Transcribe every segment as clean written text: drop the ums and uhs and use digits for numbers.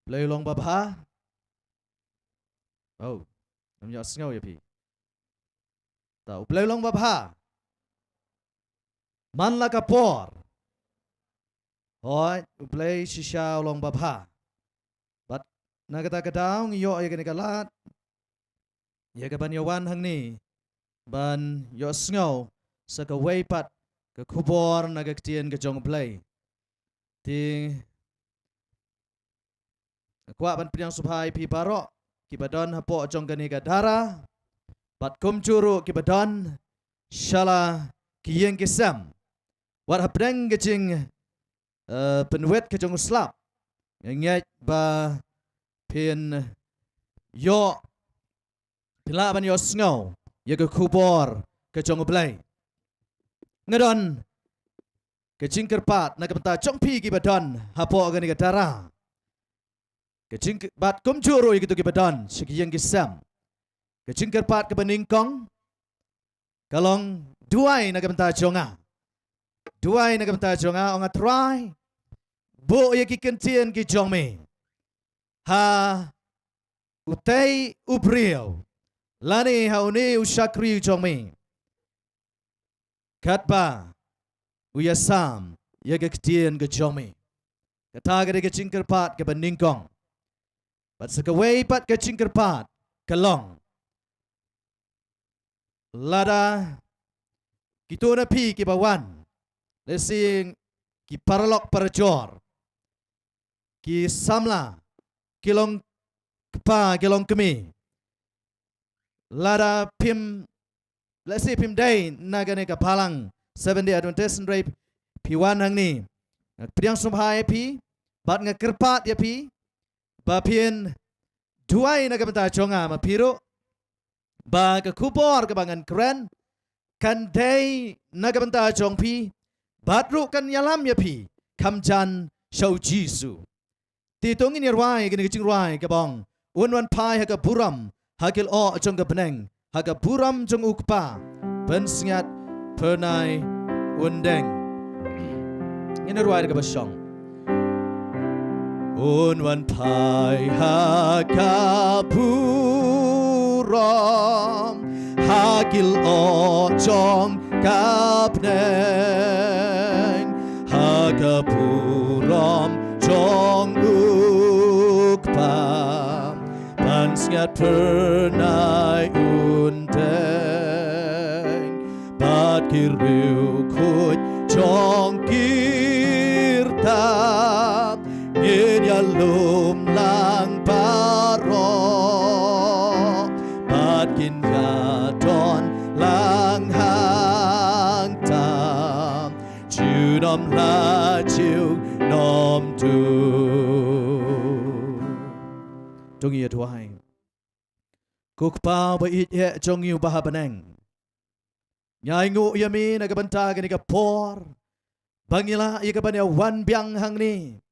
Play long baba. Oh, namanya sengau ya pi. Tahu play long baba. Man la kapor. Hoi, play shisha long baba. But nagata kadang yo ya kene kalat. Ya ka ban yawan hang ni. Ban yo sengau sa ka way pat ka kubor nagaktian ka jong play. Ti Kuat ban pinyang subhai pi barok kibadon hapo jong gani gadara bat kum curu kibadon shala kiyeng kisam wat hapdeng gecing penwet ke jong slap nget ba pin yo pila ban yo sngau ye ke kubor ke jong blai ngadon kecing kerpat nak benta jong pi kibadon hapo gani gadara kecing bat kum curu gitu kibadan sekiyang kisam kecing kerpat ke beningkong kalong duai nak benta jonga onga try bo ye ki kentien ki jongme ha utei ubriel lani hauni usakri jongme katba uyasam ye ke kentien ke jongme kata ke kecing kerpat ke beningkong Pat sekawai pat kecing kerpat kelong lada kita na pi ki bawan lesing ki paralok parjor ki samla kilong kepa kilong kemi lada pim lesi pim day nagane ka palang 7-day Adventist rate piwan hang ni priang subhai pi bat ngakerpat ya pi Bapien duai na kabenta jonga mapiro ba ka kubor ka bangan keren kan day na kabenta jong pi batru kan yalam ya pi kamjan shau jisu ti tongin yarwai gini kicing ruai ka bong unwan pai ha ka buram hakil o jong ka beneng ha ka buram jong ukpa ben singat pernai undeng ini ruai ka basyong Unwan pai hakapuram hakil ojong kapneng hakapuram jong ukpam pansngat pernai undeng bat kiriu kut jong kirtam Yalum lang paro Patkin yadon lang hang tam Junom la chiu nom tu Trung iya tuai Kuk pao ba it ye jong yu bahabaneng Nyai ngu yami nagabanta gani kapor Bangila iya kabanya wan biang hang ni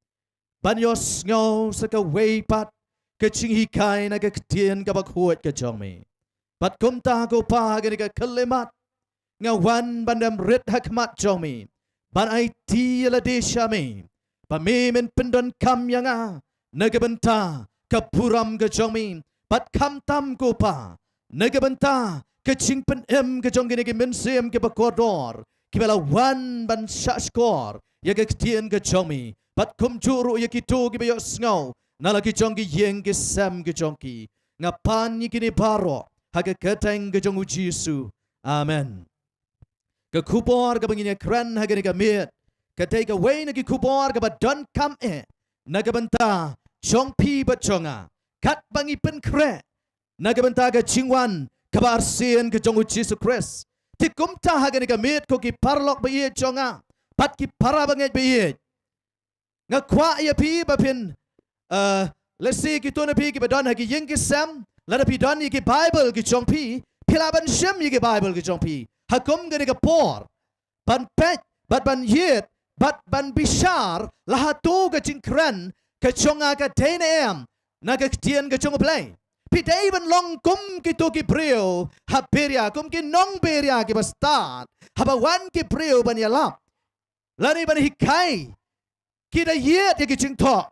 Banyos ngau sa kaway pat kaching hikay na kaktian kabakhuat ka jongme. Pat kumta ko pa gani ka kalimat ngawan bandam rit hakmat jongme. Ban ay tiyala di siya me. Pamimin pendon kam yanga nagabanta kapuram ka jongme. Pat kamtam ko pa nagabanta kaching penem ka jong gani ka mensem ka bakodor. Kibalawan ban saskor ya kaktian ka jongme. Pat kum curu ya kito ki bayo sngau nalaki jongki yeng ki sam ki jongki ngapan ni kini baro haga keteng ke jongu Jisu amen ke kupor ke bangine kran haga ni kamit ke take away na ki kupor ke badon kam naga benta jong pi bajonga kat bangi pen kre naga benta ke jingwan ke barsien ke jongu Jisu Christ tikum ta haga ni kamit ko ki parlok baye jonga pat ki para banget baye ngakwa ya pi bapin lesi kita na pi ki badon hagi yeng ki sam lada pi don ki Bible ki jong pi pilaban shem ki Bible ki jong pi hakum gani ka por ban pet bat ban yet bat ban bishar lahatu ka jingkran ka jonga ka dnem naga ktian ka jong play pi day ban long kum ki to ki brio haperia kum ki nong beria ki bastat habawan ki brio ban yalap lani ban hikai Kita yet ya kicing tok.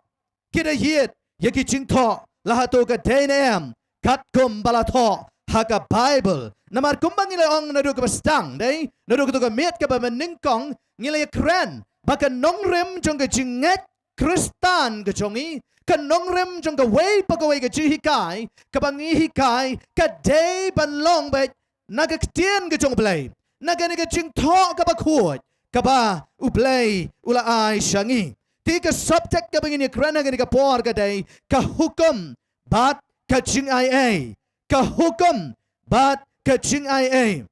Kita yet Yaki ching tho lahato ka denem kat kum balatho haga Bible. Namar kumbang ila ong nadu ka bastang day nadu ka to ka met ka ba meningkong ngila kren baka nongrem jong ka jinget Kristan ka jongi ka nongrem jong ka way pagaway ka jihikai ka bangi hikai ka day banlong ba nagaktian ka jong play nagani ka jing tho ka ba kuot ka ba uplay ula ay shangi ti ka subject ka bangini kren nagani ka por ka day ka hukum bat ka jing ai ka hukum bat ka jing ai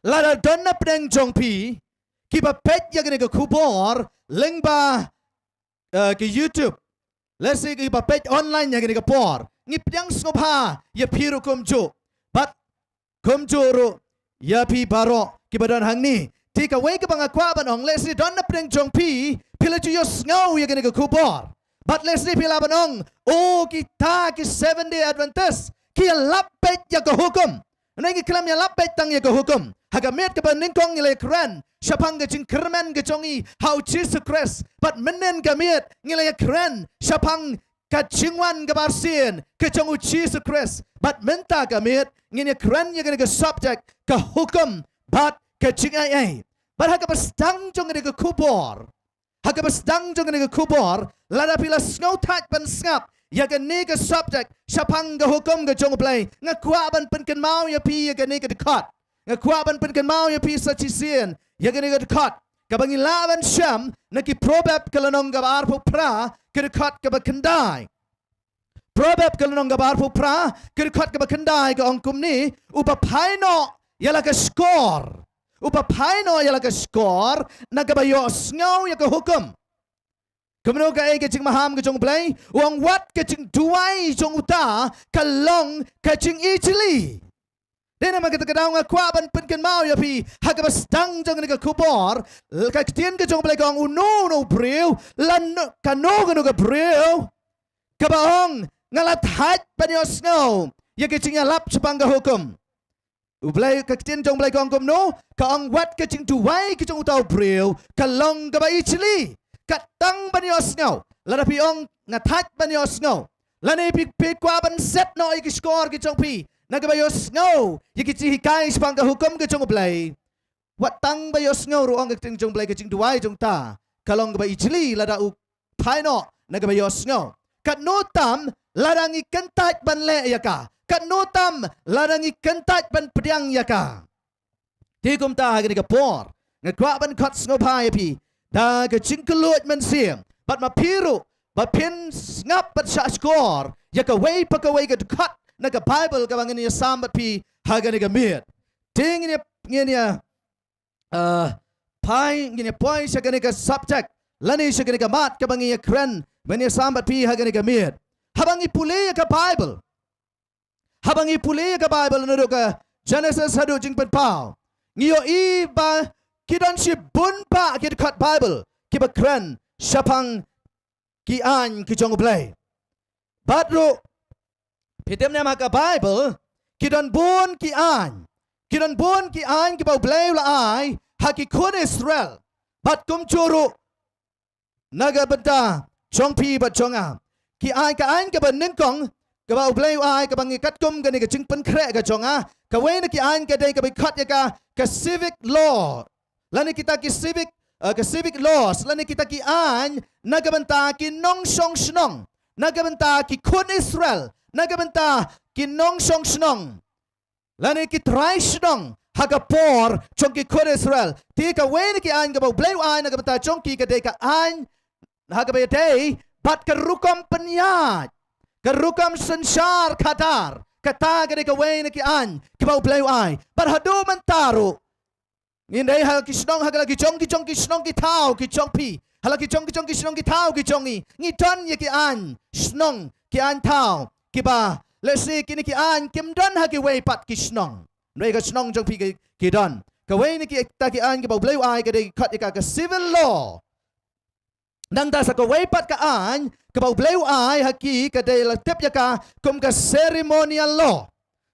lada donna pdeng jong pi kiba pet ya gani ka kubor lengba ke YouTube let's say kiba pet online ya gani ka por ngi pdeng snopha ya piru kumjo bat kumjo ro ya pi baro kiba don hangni tika we ka banga kwa ban ong let's say donna pdeng jong pi pila ju yos ngau ya gani ka kubor but let's say pila ban ong o kita ki 7-day Adventist kia lapet ya ka hukum nangi kelam ya lapet tang ya ka hukum hagamet ka baning kong ngilay kran syapang ka jing kermen ka jongi how Jesus Christ but menen gamet ngilay kran syapang ka jingwan ka barsin ka jongu Jesus Christ but menta gamet ngilay kran ya ka subject ka hukum but ka jing ai but hagabastang jong ka kubor hagabastang jong ka kubor lada pila snow tat ban skap ya ka nega subject syapang ka hukum ka jong play ngakwa ban pen kan mau ya pi ya ka nega dekat ngakwa ban pen kan mau ya pi sa chisien ya ka nega dekat ka bangi laban syam naki probab kalanong ka arpo pra ka dekat ka ba kendai probab kalanong ka arpo pra ka dekat ka ba kendai ka ongkum ni upa paino yala ka score upa paino yala ka score nagabayo sngaw ya ka hukum Kemudian ka ay kacing maham kacing play, uang wat kacing duai jong uta kalong kacing Italy. Dena mga kadang nga kwaban penken mau ya pi hagabastang jong nga kubor kaktian kacing play kang uno no breu lan kano kano ka breu kabaong ngalathat panios ngo ya kacing lap sepangga hukum. Ublay kaktian jong play kang kumno kaang wat kacing duai kacing uta breu kalong ka ba Italy. Katang banios ngau lada piong ngatat banios ngau lani pi kwa ban set no iki score ki chong pi nagabayos ngau yiki chi hikai spang ka hukum ka chong play watang bayos ngau ruang ka chong play ka ching duai chong ta kalong ba ichli lada u paino nagabayos ngau kat notam lada ngi kentat ban le yaka kat notam lada ngi kentat ban pediang yaka tikum ta hagani ka por ngakwa ban kot ngau pai pi da ka cingkelut man siam bat mapiru bat pin ngap bat sha score ya ka way pa ka way ka cut na ka Bible ka bangin ya sambat pi haga ni ka mit ting ni pai ni poi sa ka ni ka subject lani sa ka ni ka mat ka bangin ya kren ban ya sambat pi haga ni ka mit habang ipuli ka Bible habang ipuli ka Bible na do ka Genesis hadu jing pen pau ngiyo iba Kidan si bunpa kita kat Bible kiba keren syapang ki an ki jong play badru pitem nama ka Bible kidan bun ki an ki bau play la ai haki kun Israel bat kum churu naga benta jong pi bat jong am ki ai ka an ka ban ningkong ka bau play ai ka bangi kat kum ka ni ka jing pen kre ka jong a ka we na ki an ka dei ka bi kat ya ka civic law lani kita ki civic laws lani kita ki an nagabanta ki nong song snong nagabanta ki kun Israel nagabanta ki nong song snong lani ki try snong haga por chong ki kun Israel ti ka wen ki an gabo blay an nagabanta chong ki ka de ka an haga be day bat ka rukam penyat ka rukam sensar kadar kata ka de ka wen ki an gabo blay an bat hadu mantaro Ngindai hal kisnong hal lagi jong kisnong ki tau ki jong pi hal lagi jong kisnong ki tau ki jongi ngiton ye ki an snong ki an tau ki ba let's say kini ki an kim don ha ki wei pat kisnong noi ka snong jong pi ki don ka wei ni ki ta ki an ki ba bleu ai ka de kat ka civil law nang ta sa ka wei pat ka an ka ba bleu ai ha ki ka de la tep ya ka kum ka ceremonial law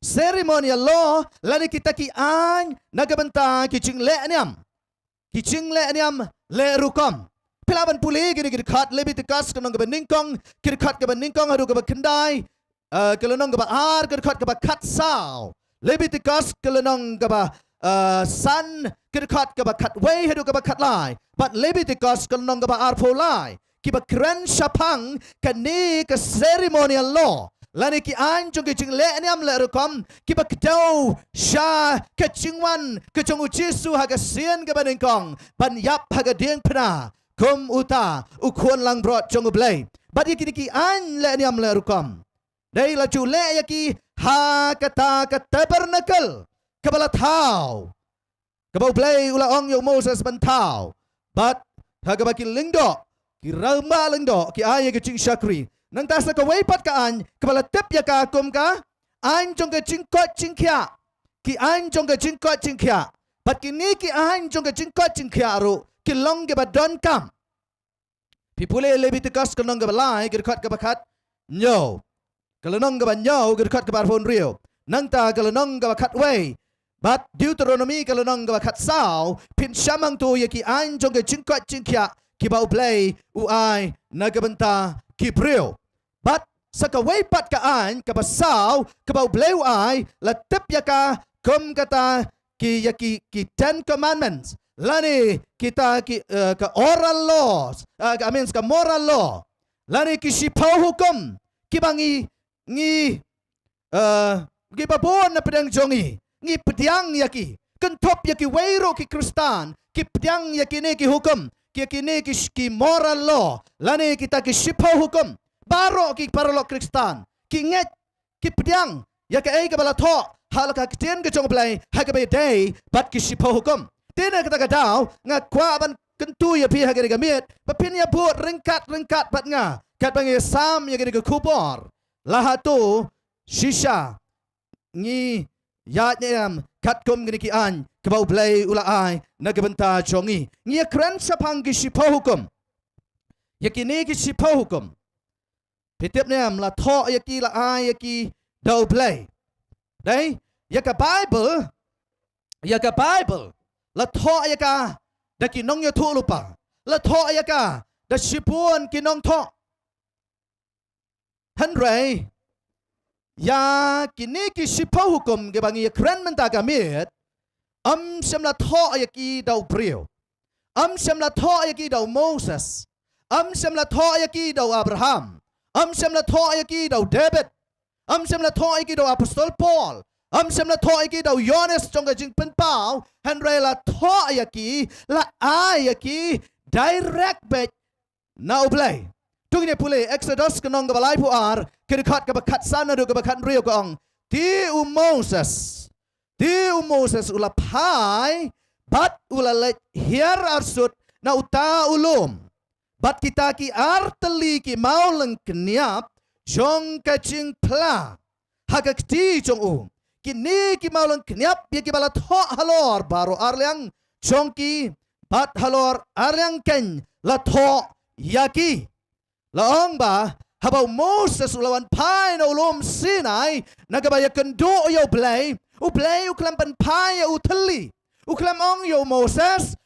ceremonial law lani kita ki an nagabanta ki ching le niam le rukam Pelaban pulih gini kat Leviticus kenong ke beningkong kat ke beningkong hadu ke kendai kelenong ke ar kat ke kat sao Leviticus kelenong ke san kat ke kat wei hadu ke kat lai but Leviticus kelenong ke ar polai ki keren syapang kani ke ceremonial law lani ki an jong ke jing le ni am le rukom ki kedau sha ke jingwan ke jong Jesu ha ke sien ke beningkong ban yap ha ke ding pna kum uta ukuan lang brot jong blai bat iki an le ni am le rukom dai la chu le yaki ha kata ka tabernacle kabala thau kabau blai ula ong yo Moses ban thau bat ha ka baki lingdo ki rama lingdo ki ay ke ching shakri nang ta sa ka wei pat ka an kabala tep ya ka kum ka an jong ke ching kot ching kya ki an jong ke ching kot ching kya bat ki ni ki an jong ke ching kot ching kya ru kilong ke badon kam pipule Leviticus kanong ke balai ke kat ke bakat nyo kalanong ke banyo ke kat ke barfon rio nang ta kalanong ke bakat wei but Deuteronomy kalanong ke bakat sao pin shamang tu yaki an jong ke jingkot jingkya ki bau play uai na ke benta ki brio but saka wei pat ka an ke basau ke bau play uai la tep yaka kum kata ki yaki ki 10 commandments lani kita ke oral laws I mean ke moral law lani ki sipau hukum ki bangi ngi ki babon na pedang jongi ngi pediang yaki kentop yaki weiro ki Kristan ki pediang yaki ne ki hukum ki ne ki moral law lani kita ki sipau hukum baro ki paralo Kristan ki nget ki pediang yaki ai ke bala tho hal ka tien ke jong blai ha ke be day bat ki sipau hukum Tina kata kadau ngakwa ban kentu ya pihak gini gamit papin ya buat rengkat bat nga kat bangi sam ya gini ke kupor lahatu shisha ngi ya nyam kat kum gini ki an kebau blai ula ai na gebenta jongi ngi kran sapang ki sipa hukum ya kini ki sipa hukum pitip nyam la tho ya ki la ai ya ki dau blai dai ya ka Bible la tho ayaka da kinong yo thu lupa la tho ayaka da sipun kinong tho hanrei ya kini ki sipa hukum ke bangi kran menta gamit sem la tho ayaki dau brio sem la tho ayaki dau Moses sem la tho ayaki dau Abraham sem la tho ayaki dau David sem la tho ayaki dau Apostol Paul sem la tho ayaki dau Yohanes jong jing pen pau hanrei la tho ayaki la ayaki direct back na ublai tungine pule Exodus kanong balai pu ar kirikat ka bakat sana do ka bakat rio ka ong ti Moses ula pai bat ula let hier arsut na uta ulum bat kita ki arteli ki mauleng keniap jong ka jing pla hagak ti jong kini ki maulong keniap ya ki bala tho halor baro arliang chongki bat halor arliang ken la tho yaki laong ba habau Moses ulawan pai na ulum Sinai nagabaya kendo yo blay uklam pan pai ya utali uklam ong yo Moses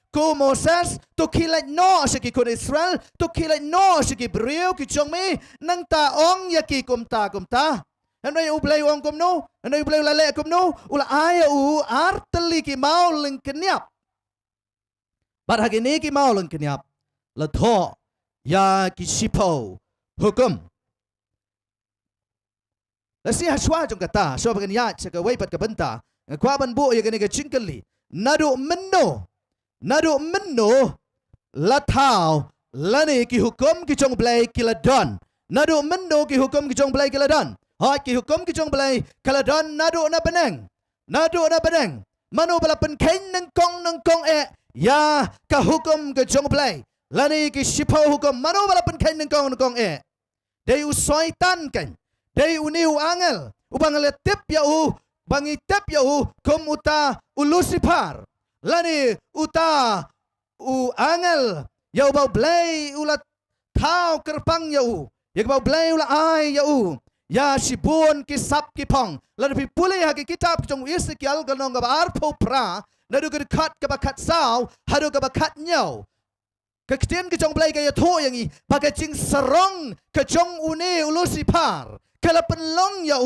to kilai no shiki kun Israel to kilai no shiki brio ki chongme nang ta ong yaki kumta Andai ublay ong kumno, andai ublay lale kumno, ula aya arteli ki mauleng keniap. Bar hagini ki mauleng keniap. La tho ya ki sipo hukum. La si haswa jong kata, so bagan ya caka wei pat ka benta. Kwa ban bu ya gani ka chingkali. Nadu menno la thao lani ki hukum ki chong blay kiladon. Nadu menno ki hukum ki chong blay kiladon. Hak ki hukum ki chong balai kaladon nadu na beneng manu bala pen kain nang kong ya ka hukum ke chong balai lani ki sipau hukum manu bala pen kain nang kong dei u soitan kan dei u niu angel ubang le tip ya u bangi tip ya u kum uta u Lucifer lani uta u angel ya bau blai ulat thao kerpang ya u ya bau blai ula ai ya u ya sibun kisap kipong lalu pipulih hagi kitab jong Ezekiel ganong ga arpo pra nadu ga kat ka bakat sao hadu ga bakat nyau Kektian ke jong belai ke ya tho yang i bagai jing serong ke jong une ulusipar. Kalau penlong ya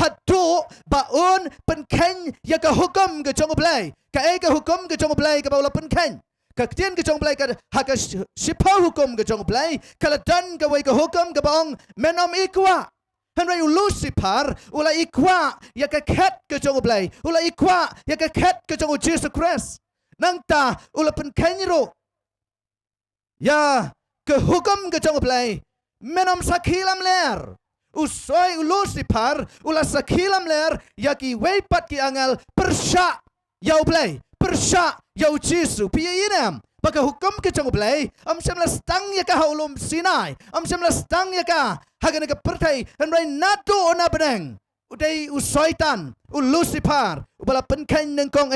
hadu baun penken ya ke hukum ke jong belai. Ke hukum ke jong belai ke baula penken. Kektian ke jong belai ke haka sipau hukum ke jong belai. Kalau dan ke wai ke hukum ke baong menom ikwa. Henry Lucifer ula ikwa ya ke ket ke jong belai. Ula ikwa ya ke ket ke jong Jesus Christ. Nang ta ula penken ro. Ya ke hukum ke jong belai. Menom sakilam ler. Usoi Lucifer ula sakilam ler ya ki weipat ki angal persya yau belai. Persya yau Jesus. Piye inam. Baka hukum ke jong belai. Am semla stang ya ka haulum Sinai. Am semla stang ya ka. Hagan ke pertai. Henry nado na beneng. Udai usoitan. Lucifer. Ubala penkain nengkong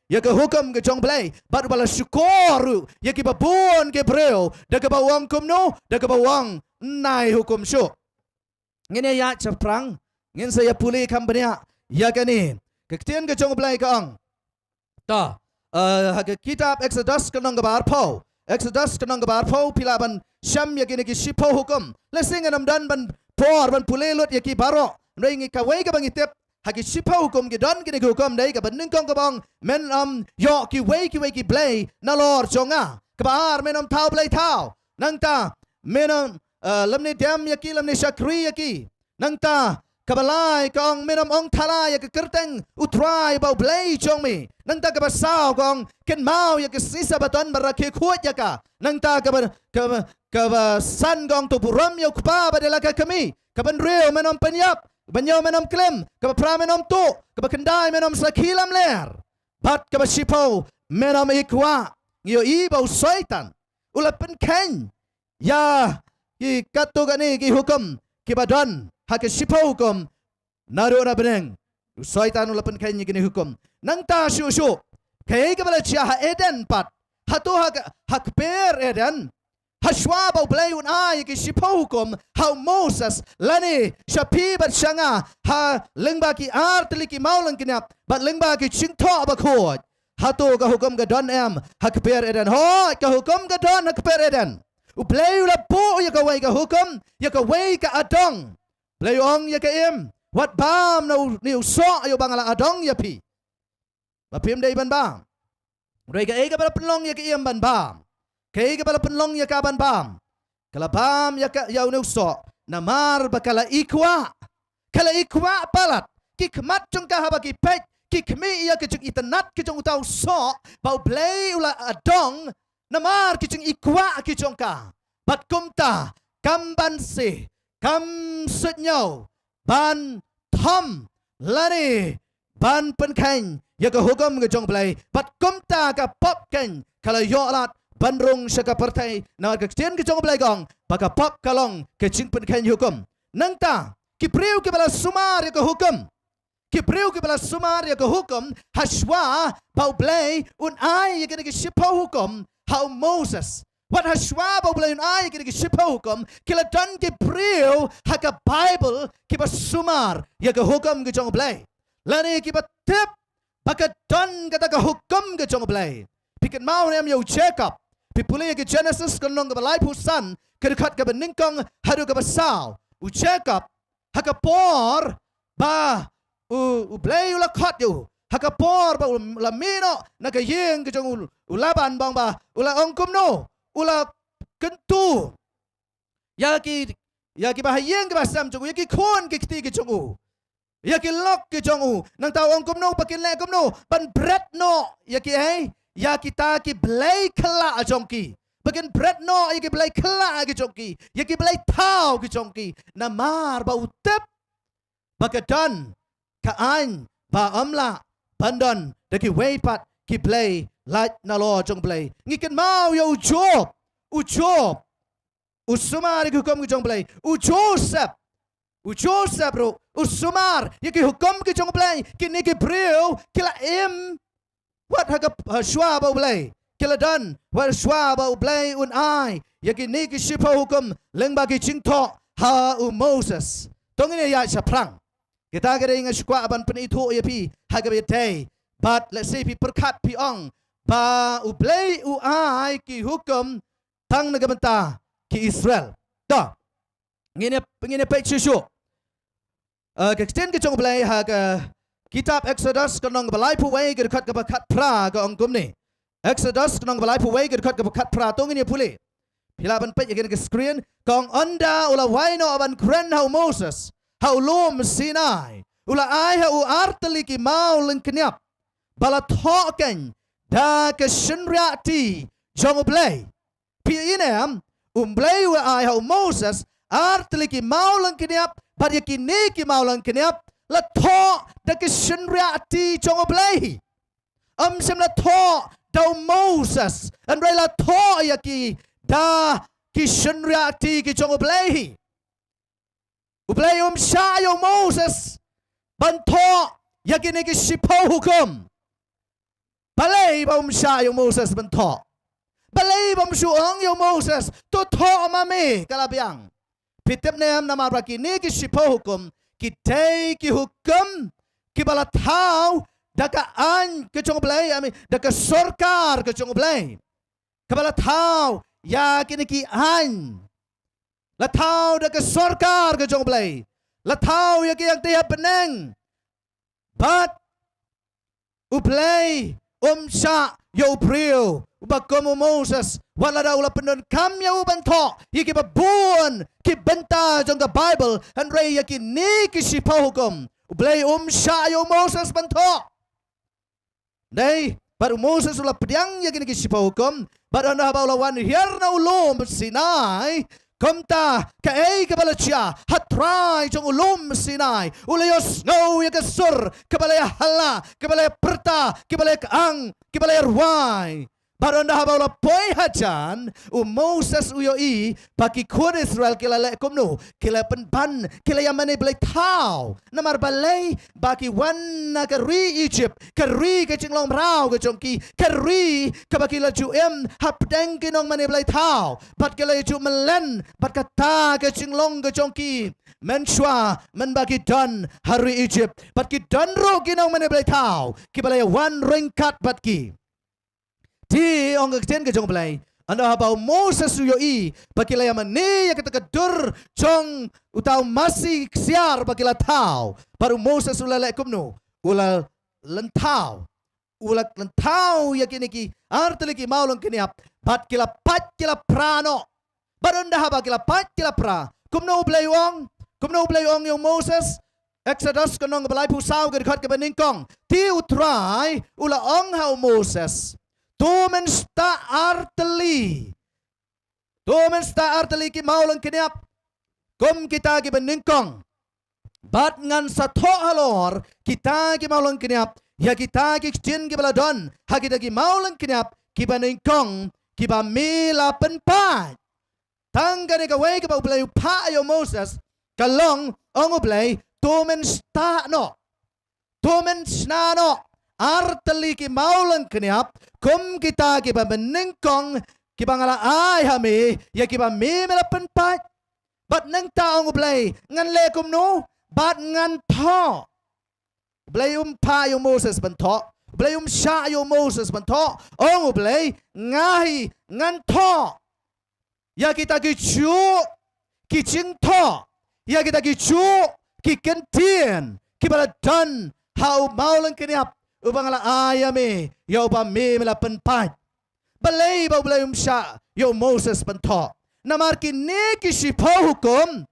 ya ke hukum ke jong belai. Bat ubala syukur. Ya ki babuan ke breu. Da ke bawang kumno. Da ke bawang nai hukum syuk. Ngene ya caprang. Ngin saya pulih kambenya. Ya ke ni. Kektian ke jong belai ke ang. Ta. Kitab Exodus kenang gabar pau. Exodus kenang gabar pau pilaban syam ya kini ki sipau hukum. Lesing enam dan ban por ban pulelut ya ki baro. Ngai kawai ka bangitep haki sipau hukum ki don kini ki hukum dai ka ban ningkong ka bang men yo ki wei ki blay na lor jonga. Kabar menom tau blay tau. Nang ta menom lamni dam ya ki lamni syakri ya ki. Nang ta kabalai kong menom ong thalai ya ke kerteng utrai bau blay jong mi. Nang ta kabasao kong ken mau ya ke sisa baton barake kuat ya ka. Nang ta kabasan kong tu buram ya kupa badela ka kami. Kaban reo menom penyap. Banyaw menom klem. Kabapra menom tu. Kabakendai menom sakilam ler. Bat kabasipaw menom ikwa. Ngiyo ibau soitan. Ula penken. Ya ki katu gani ki hukum. Kibadon. Hake sipaw hukum. Naro na beneng. Soitan ula penken gini hukum. Nang ta syusyu. Kaya kabala siya Eden pat. Hatu hakper Eden. Hashwa bau belayun ay ki sipaw hukum. How Moses lani syapi bat syanga. Ha lengba ki artli ki maulang kinap. Bat lengba ki cingto bakut. Hatu ka hukum ka don em. Hakper Eden. Ho ka hukum ka don hakper Eden. Ublayu la po ya ka way ka hukum. Ya ka way ka adong. Blayong ya ka im. Wat bam na ni uso ayo bangala adong ya pi. Bapim day ban bam. Ray ka ega bala penlong ya ka im ban bam. Kaya ka bala penlong ya ka ban bam. Kala bam ya ka yaw ni uso. Namar bakala ikwa. Kala ikwa palat. Kikmat chung ka haba ki pet. Kikmi iya kicung itanat kicung utaw so. Bau blay ula adong. Namar kicung ikwa kicung ka. Bat kumta. Kamban si. Kam sutnyaw. Ban thom. Lani. Ban penkain. Ya ka hukum ke jong blay. Bat kumta ka pop ken. Kala yolat. Bandrung syaka partai. Na kektian ke jong blay gong. Baka pop kalong. Ke jing penkain hukum. Nangta. Kipriu ke bala sumar ya ka hukum. Kipriu ke bala sumar ya ka hukum. Hashwa. Bau blay. Un ay ya ka sipaw hukum. How Moses. What hashwa bau blay un ay ya ka sipaw hukum. Kila dan kipriu. Haka Bible. Kiba sumar. Ya ka hukum ke jong blay. Lani kiba tip. Baka don kata ka hukum ke jong blay. Pikin mau nem yau Jacob. Pipuli ke Genesis kanong ka balay pusan. Kedekat ka beningkong hadu ka basaw. U Jacob. Haka por. Ba. Blay ula kot yu. Haka por ba lamino. Nakayeng ke jong ulaban bang ba. Ula ongkum no. Ula kentu. Yaki bahayeng ke basam jong. Yaki kon ke kiti ke jong. Yaki lok ke jong. Nang tao ongkum no. Pakin le ongkum no. Ban bread no. Yaki ya kita ki blay kala jongki. Bagian bread no ya ki blay kala ki jongki. Ya ki blay tau ki jongki. Namar ba utep. Bagadan kaan ba amla bandon daki weipat ki blay light na lo jong blay. Ngiken mau ya ujob. Ujob. Usumar ki hukum ki jong blay. Ujosep. Ujosep bro. Usumar ya ki hukum ki jong blay. Kini ki breu kila im. What haka shwa bau blay? Kila dan. What shwa bau blay un ay. Yaki ni ki shipa hukum. Lengba ki cingto. Ha Moses. Tong ini ya syaplang. Kita kira ingat shwa aban penito ya pi. Haga betay. But let's say pi perkat pi ong. Ba u blay u ay ki hukum. tang nagamanta ki Israel da ngine pe chuchu ke extend ke chong blai ha ke kitab Exodus kanong balai pu wei ke khat ke khat pra ke ong kum ni Exodus kanong balai pu wei ke khat ke khat pra tong ni puli pila ban pe ke screen kong onda ula wai no ban kren how Moses how lom Sinai ula ai ha u artali ki mau len knyap bala thoken da ke shinriati jong blai pi inem blai ula ai how Moses artali ki mau len knyap but yakini ki mau len knyap la tho da ke shinriati jong blai sem la tho da Moses and rai la tho yaki da ki shinriati ki jong blai ublai sha yo Moses ban tho yakini ki shipo hukum balai bom sha yo Moses ban tho balai bom shuang yo Moses to tho mame kalabiang pitep nem nama rakini ki shipo hukum ki tei ki hukum ki bala thau daka an ke chong blai ami daka sarkar ke chong blai ka bala thau ya kini ki an la thau daka sarkar ke chong blai la thau ya ki yang te beneng but uplay sha yo prio ubakomo Moses wala da ula penon kam ya uban tho yiki babun ki benta jong the Bible and ray yaki ni ki shipa hukum uplay sha yo Moses ban tho dai baru Moses ula pediang yaki ni ki shipa hukum baru anda ba ula wan hier na ulom Sinai Komta ka ei ka balachia hatrai jong ulum Sinai ulayos no ya kasur ka balaya hala ka balaya perta ka balaya ang ka balaya ruai baru anda habala poi hajan Moses uyoi bagi kod Israel kila le komno kila penban kila yamane balai tau namar balai bagi wan ka ri Egypt ka ri ka jinglong rau ka jongki ka ri ka bagi la juem hapdeng kinong mane balai tau bat kila ju melen bat kata ka jinglong ka jongki menshwa men bagi dan hari Egypt bat ki dan ro kinong mane balai tau ki balai wan ringkat bat ki di ong keten ke jong blai anda habau Moses uyoi bakila yamane ya kata dur jong utau masih siar bakila tau baru Moses ulale kumno ulal lentau ya kini ki artali ki maulong kini ap bat kila pat kila prano baru anda habau kila pat kila pra kumno blai ong yung Moses Exodus kanong balai pusau ke dekat ke beningkong ti utrai ula ong hau Moses Tumen sta arteli ki maulong kiniap kum kita ki beningkong bat ngan sa tho halor kita ki maulong kiniap ya kita ki chin ki baladon ha kita ki maulong kiniap ki beningkong ki ba mila penpat tangga ni ka wei ki ba ublay pa yo Moses kalong ong ublay tumen sta no tumen sna no arteli ki maulang keniap kum kita ki ba beningkong ki ba ngala ai hami ya ki ba mi mela penpat bat nang taong ublay ngan le kum no bat ngan tho ublay pa yo Moses ban tho ublay sha yo Moses ban tho ong ublay ngai ngan tho ya kita ki chu ki ching tho ya kita ki chu ki kentien ki ba dan hau maulang keniap ubang la ayame yo ba me mela penpat balay ba balay sha yo Moses pantho namar ki ne ki shipo hukum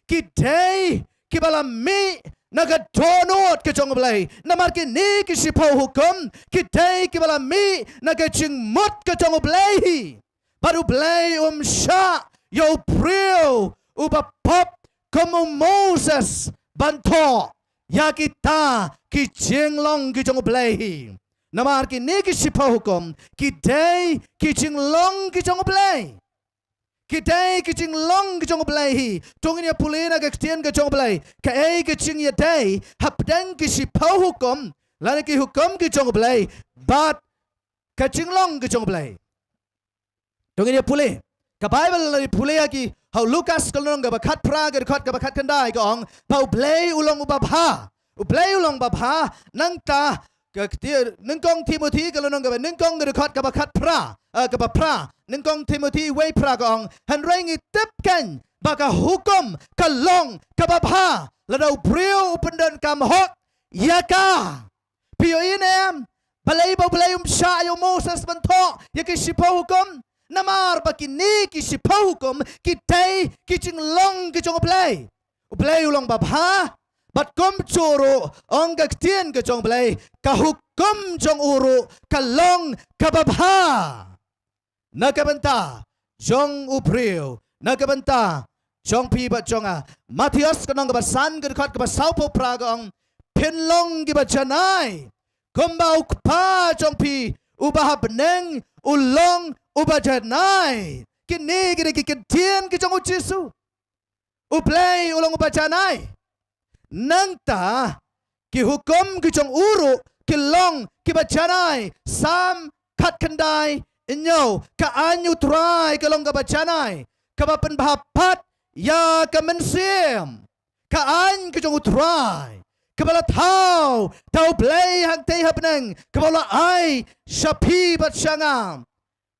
ki day ki bala me naga donot ke jong balay namar ki ne ki shipo hukum ki day ki bala me naga ching mot ke jong balay baru balay sha yo prio uba pop como Moses bantho ya kita ki jinglong ki jong blai namar ki ne ki shipa hukum ki day ki jinglong ki jong blai ki day ki jinglong ki jong blai tong ni pulina ka ktien ka jong blai ka ei ki jing ya day hapdang ki shipa hukum lani ki hukum ki jong blai but ka jinglong ki jong blai tong ni puli ka Bible lani puli ki how Lucas kalong ga bakat praga dekat ga bakat kandai gong pau play ulong ubabha nang ta nengkong Timothy kalau nong kaba nengkong gedekat kaba kat pra kaba pra nengkong Timothy wei pra gong han rengi tepkan baka hukum kalong kaba pha ladau brio pendan kam hok yaka pio inem balai sya yo Moses bentok yaki sipa hukum namar baki ni ki sipa hukum kitai kicing long kicong play ulang babha bat kom curu ong gaktian ke jong play ka hukum jong uru kalong kababha nakabenta jong upriu nakabenta jong pi bat jonga Matius kanong kabasan kedekat kabasaupo pragong pinlong gibajanai kumbau kpa jong pi ubah beneng ulong ubajanai kini gini kikentian ke jong ujisu uplay ulong ubajanai nangta ki hukum ki jong uru ki long ki bacanai sam kat kendai inyo ka anyu trai ka long ka bacanai ka bapen bapat ya ka mensim ka an ki jong utrai ka bala tau play hang tei hapneng ka bala ai shapi bacangam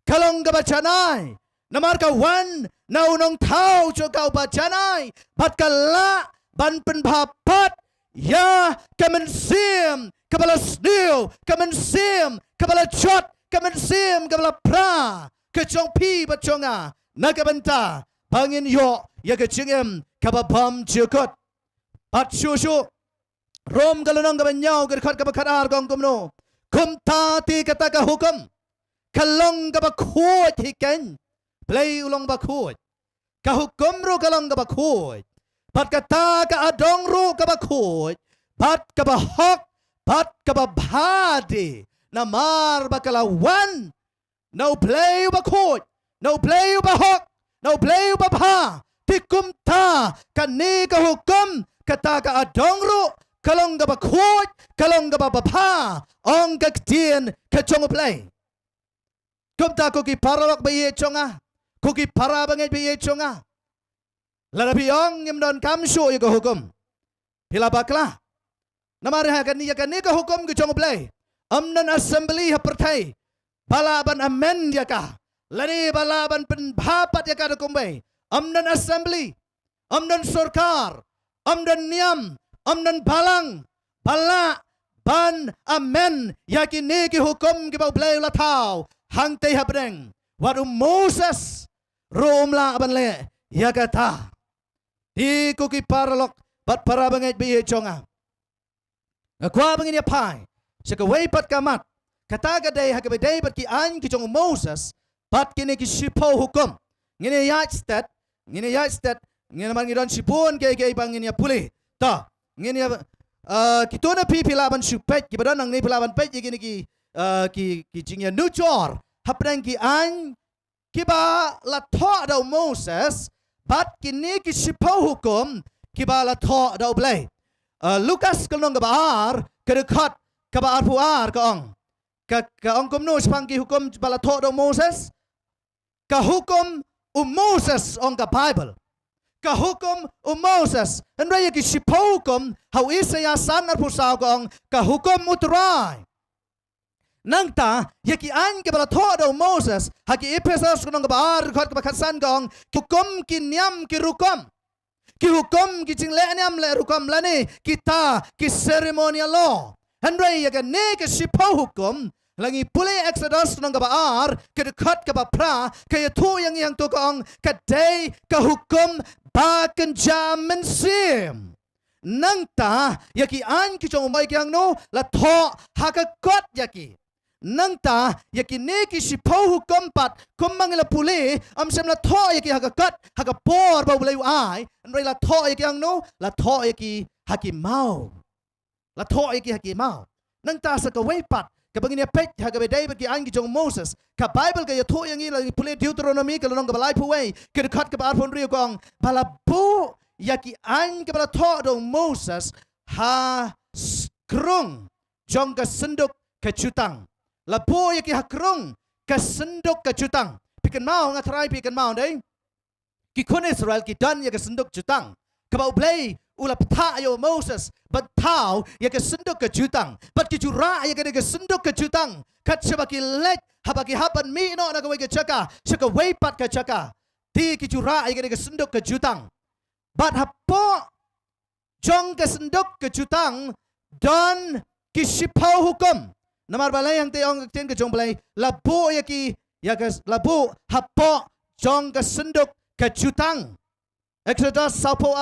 ka long ka bacanai namar ka wan na unong tau jo ka bacanai bat ka la ban penbapat ya kemensim kepala snil kemensim kepala jot kemensim kepala pra kejong pi baconga nakabenta bangin yo ya kecingem kababam jukot pat shushu rom galonong kabanyau kerkat kabakar gong kumno kumta ti kata ka hukum kalong kabakut hiken play ulong bakut ka hukum ro kalong kabakut pat kata ka adong ru ka bakut pat ka bahok pat ka babhadi namar bakalawan no play bakut no play bahok no play babha tikum ta kani ka hukum kata ka adong ru kalong ka bakut kalong ka babha ong ka ktien ka chong play kumta ko ki parawak baye chonga ko ki parabanget baye chonga Larabi ong imdon kamshu yuko hukum. Pila bakla. Namari hakan ni ka hukum ke jong play. Amnan assembly ha pertai. Balaban amen yaka. Lani balaban penbapat yaka hukum bay. Amnan assembly. Amnan sorkar. Amnan niam. Amnan balang. Bala ban amen yaki ni ki hukum ki bau play latau. Hang tei habreng. Wadu Moses rumla aban le yaka ta. Di kuki paralok bat para banget biye chonga. Ngakwa bangin ya pai. Sekawai pat kamat. Kata gadai hakabedai bat ki an ki chong Moses bat kini ki sipo hukum. Ngini yat stat ngini man ngidon sipun kay bangin ya puli. Ta ngini ya kituna pi pilaban supet ki badan nang ni pilaban pet gini ki jingya nucor. Hapdang ki an ki ba la tho da Moses bat kini ki sipau hukum kibala tho da oblay Lukas kalong kabaar kedekat kabaar puar kaong kaong kumno sepang ki hukum bala tho da Moses ka hukum Moses ong ka Bible ka hukum Moses andray ki sipau hukum how Isaya san ar pusaw kaong ka hukum utray nangta yaki an ke bala tho Moses haki Ephesus kunong kabaar khot kabakasan gong hukum kinyam ki hukum ki jingle nyam le rukom lani kita ki ceremonial law handrai yaga ne ke sipo hukum langi pule Exodus kunong kabaar ke dekat kabapra ke yatu yang to gong kadai ka hukum ba kenjamen sim nangta yaki an ki chong mai kyang no la tho hakakot yaki nangta yakini ki sipau hukum pat kumangila puli am sem la tho yaki hagakat hagapor ba ulay ai andray la tho yaki ang no la tho yaki hakimau nangta sa kaway pat kabangin ya pet hagabedai ba ki an ki jong Moses ka Bible ka yatho yang ila puli Deuteronomy ka lonong balay puway kedekat ka baar pon rio kong balabu yaki an ka bala tho dong Moses ha krung jong ka senduk kecutang lapo yaki hakrong kasendok kacutang pikan mau ngatrai pikan mau dai ki kun Israel ki dan ya kasendok cutang Kebau belai ulah peta yo Moses batau ya ke senduk ke jutang bat ki jura ya ke senduk ke jutang kat sebaki lek habaki hapan mi no na ke caka seka weipat ke caka ti ki jura ya ke senduk ke jutang bat hapo jong ke senduk ke jutang don ki sipau hukum namar balai yang te ong ten ke jong balai labu ya ki ya ke labu hapo jong ke senduk ke jutang Exodus saupo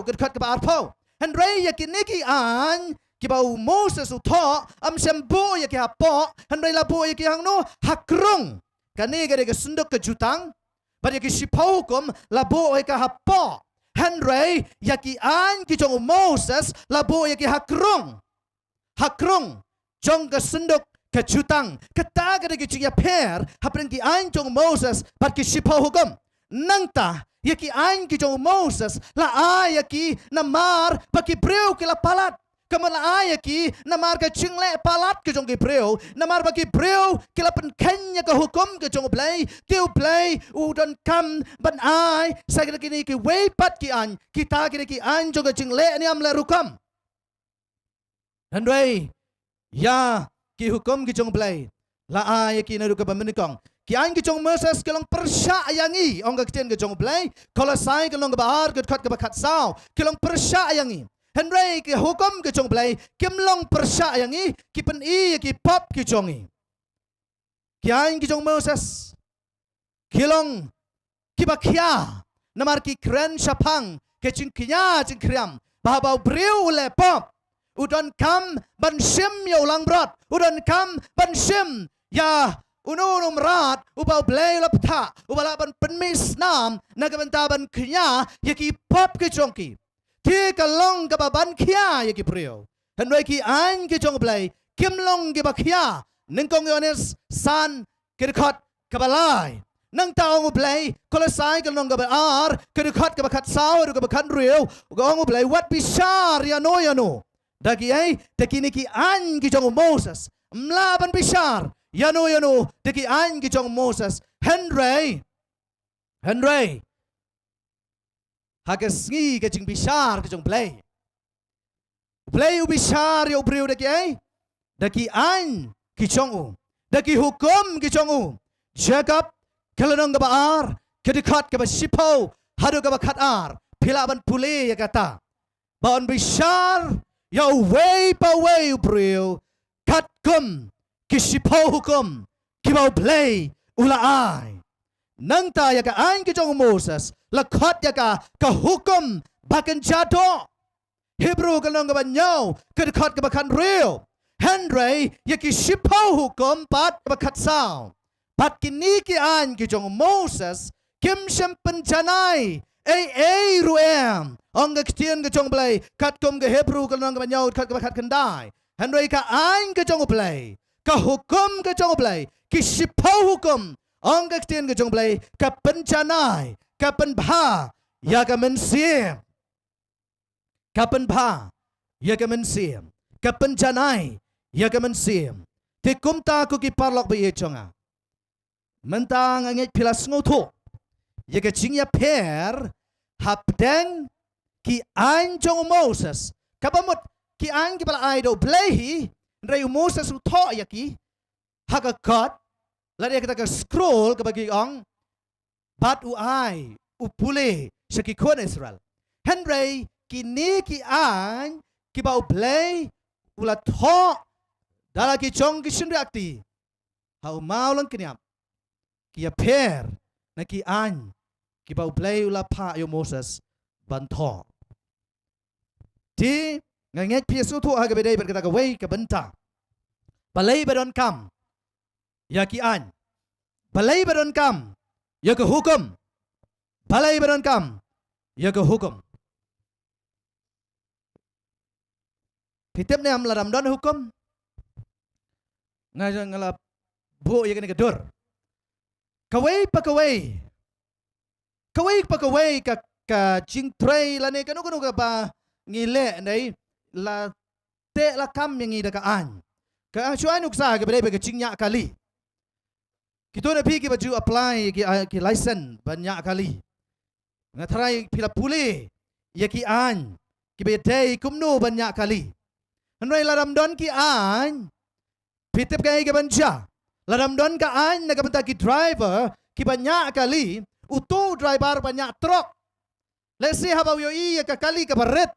dekat ke arpo. Henry yakin neki an kibau Moses utho am sembo yaki hapo Henry labo yaki hangno hakrung kani gade ke sunduk ke jutang bar yaki sipau kom labo yaki hapo Henry yaki an ki jong Moses labo yaki hakrung jong ke sunduk ke jutang kata gade ke ya per hapren ki an jong Moses bar ki sipau kom nangta yaki an ki jong Moses la ayaki namar baki breu ki la palat kamala ayaki namar ka chingle palat ki jong ki breu namar baki breu ki la pen kenya ka hukum ki jong play tiu play udon kam ban ai sa ki ki way pat ki an kita ki an jong ka chingle ni am la rukam handway ya ki hukum ki jong play la ayaki na rukam menikong Kian ke jong Moses kelong persyayangi ong ke tien ke jong blai Kolosai kelong ke bahar ke kat sao kelong persyayangi Henry ke hukum ke jong blai kemlong persyayangi ki pen i ki pop ke jongi Kian ke jong Moses kelong ki bakia namar ki kren sapang ke jing kinya jing kriam bahau breu le pop udon kam ban sim yo lang brot udon kam ban sim ya Ununum rat ubau blay lapta ubalaban penmis nam nagabentaban knya yaki pop ke jongki ti kalong gababan kya yaki prio henry ki an ke jong blay kimlong ge bakya ningkong yones san kirkot kabalai nang taong blay kolosai kalong gabar kirkot kabakat saw gabakan rio gong blay wat bishar ya no dagi ai tekini ki an ke jong Moses mlaban bishar Yano deki an ki jong Moses Henry hagas ngi ke jing bishar ke jong play u bishar yo breu deki ai deki an ki jong deki hukum ki jong Jacob kelenong gabar ke dekat ke sipo hadu ke bakat ar pilaban pule ya kata baon bishar yo way pa way breu kat kum Kisipau hukum kibau play ula ai nang ta ya ka an ki jong Moses lakhat ya ka hukum bakan jado Hebrew kalong ka banyaw kadkhat ka bakan real Henry ya kisipau hukum pat bakat sao pat kini ki an ki jong Moses kim sem penjanai ruem ong ka ktien ka jong play kat kum ka Hebrew kalong ka banyaw kat ka bakat kendai Henry ka an ka jong play ka hukum ke jong play ki sipau hukum ong ke tien ke jong play ka penjanai ka penbha ya ka mensiem ka penbha ya ka mensiem ka penjanai ya ka mensiem te kumta ku ki parlok be jonga mentang anget pilas ngoto ya ka jingya per hapdeng ki an jong Moses kapamut ki an ki pala aido play Rayu Moses utho yaki hakakat lari kita ke scroll ke bagi ong bat uai upule seki kon Israel Henry kini ki an ki bau play ulat tho dala ki chong ki sindakti hau maulon kiniam ki per na ki an ki bau play ulat pa yo Moses ban tho ti nganget piesu tu aga bedai berkata ke wei ke benta balai badon kam ya ki an balai badon kam ya ke hukum balai badon kam ya ke hukum pitep ne am ladam don hukum ngajang ngala bu ya ke dur kawai pa kawai ka jing tray la ne kanu ka ba ngile nei la te la kam yang ida ka an ka chuan uksa ke bere ke chingnya kali kita na pi ki baju apply ki license banyak kali Ngatarai pila pulih. Ya ki an. Ki bedai kumnu banyak kali. Henry la Ramadan ki an. Pitip kaya ke banja. La Ramadan ka an na kabanta ki driver ki banyak kali. Utu driver banyak truk. Let's see how you iya ka kali ka baret.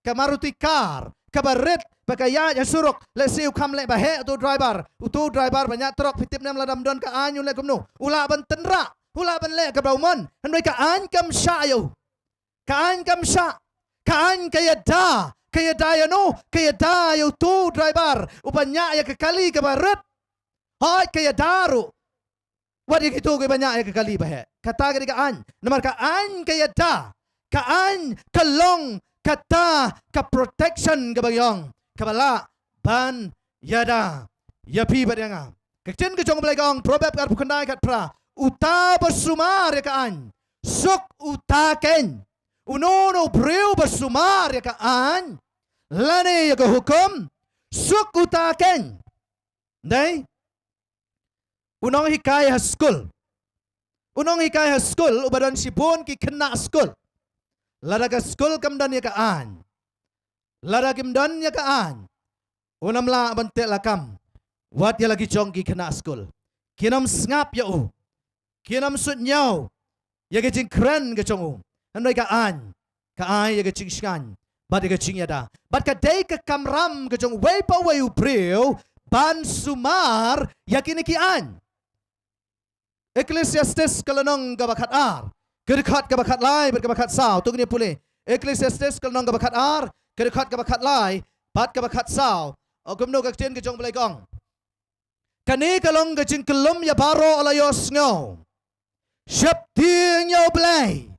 Ka Maruti car. Ka baret. Pakaya ya suruk. Let's see you come le bahe utu driver. Utu driver banyak truk. Pitip nam la Ramadan ka an yun le kumnu. Ula ban tenra. Ula ban le ka brauman. Henry ka an kam syayo. Ka an kam syak. Kaan kaya da yo tu driver banyak ya kekali ke barat hai kaya daru wadi gitu ke banyak ya kekali bah kata ke kaan nomor kaan kaya da kaan kalong kata ka protection ke bagyong kabala ban yada yapi badanga kecen ke jong belagong proverb kar bukandai kat pra uta bersumar ya kaan suk utaken unono breu bersumar ya kaan lane ya hukum suk utaken dai unong hikayah school ubadan sibon ki kena school lada ka school kamdan ya kaan lada kimdan ya kaan unam la bantek lakam wat ya lagi jong ki kena school kinam ngap ya kinam sut nyau ya ke jing kren ke jong Andai kaan ya ke cing skan, bat ke cing yada, bat ke day ke kamram ke jong way pa way upreo ban sumar yakini kian. Ecclesiastes kalanong gabakat ar, kedekat gabakat lai, bat gabakat sao, tu kini pulih. Ecclesiastes kalanong gabakat ar, kedekat gabakat lai, bat gabakat sao. Kumno ke cing ke jong belegong. Kani kalong ke cing kelum ya baro alayos ngau. Syap ting yau belai.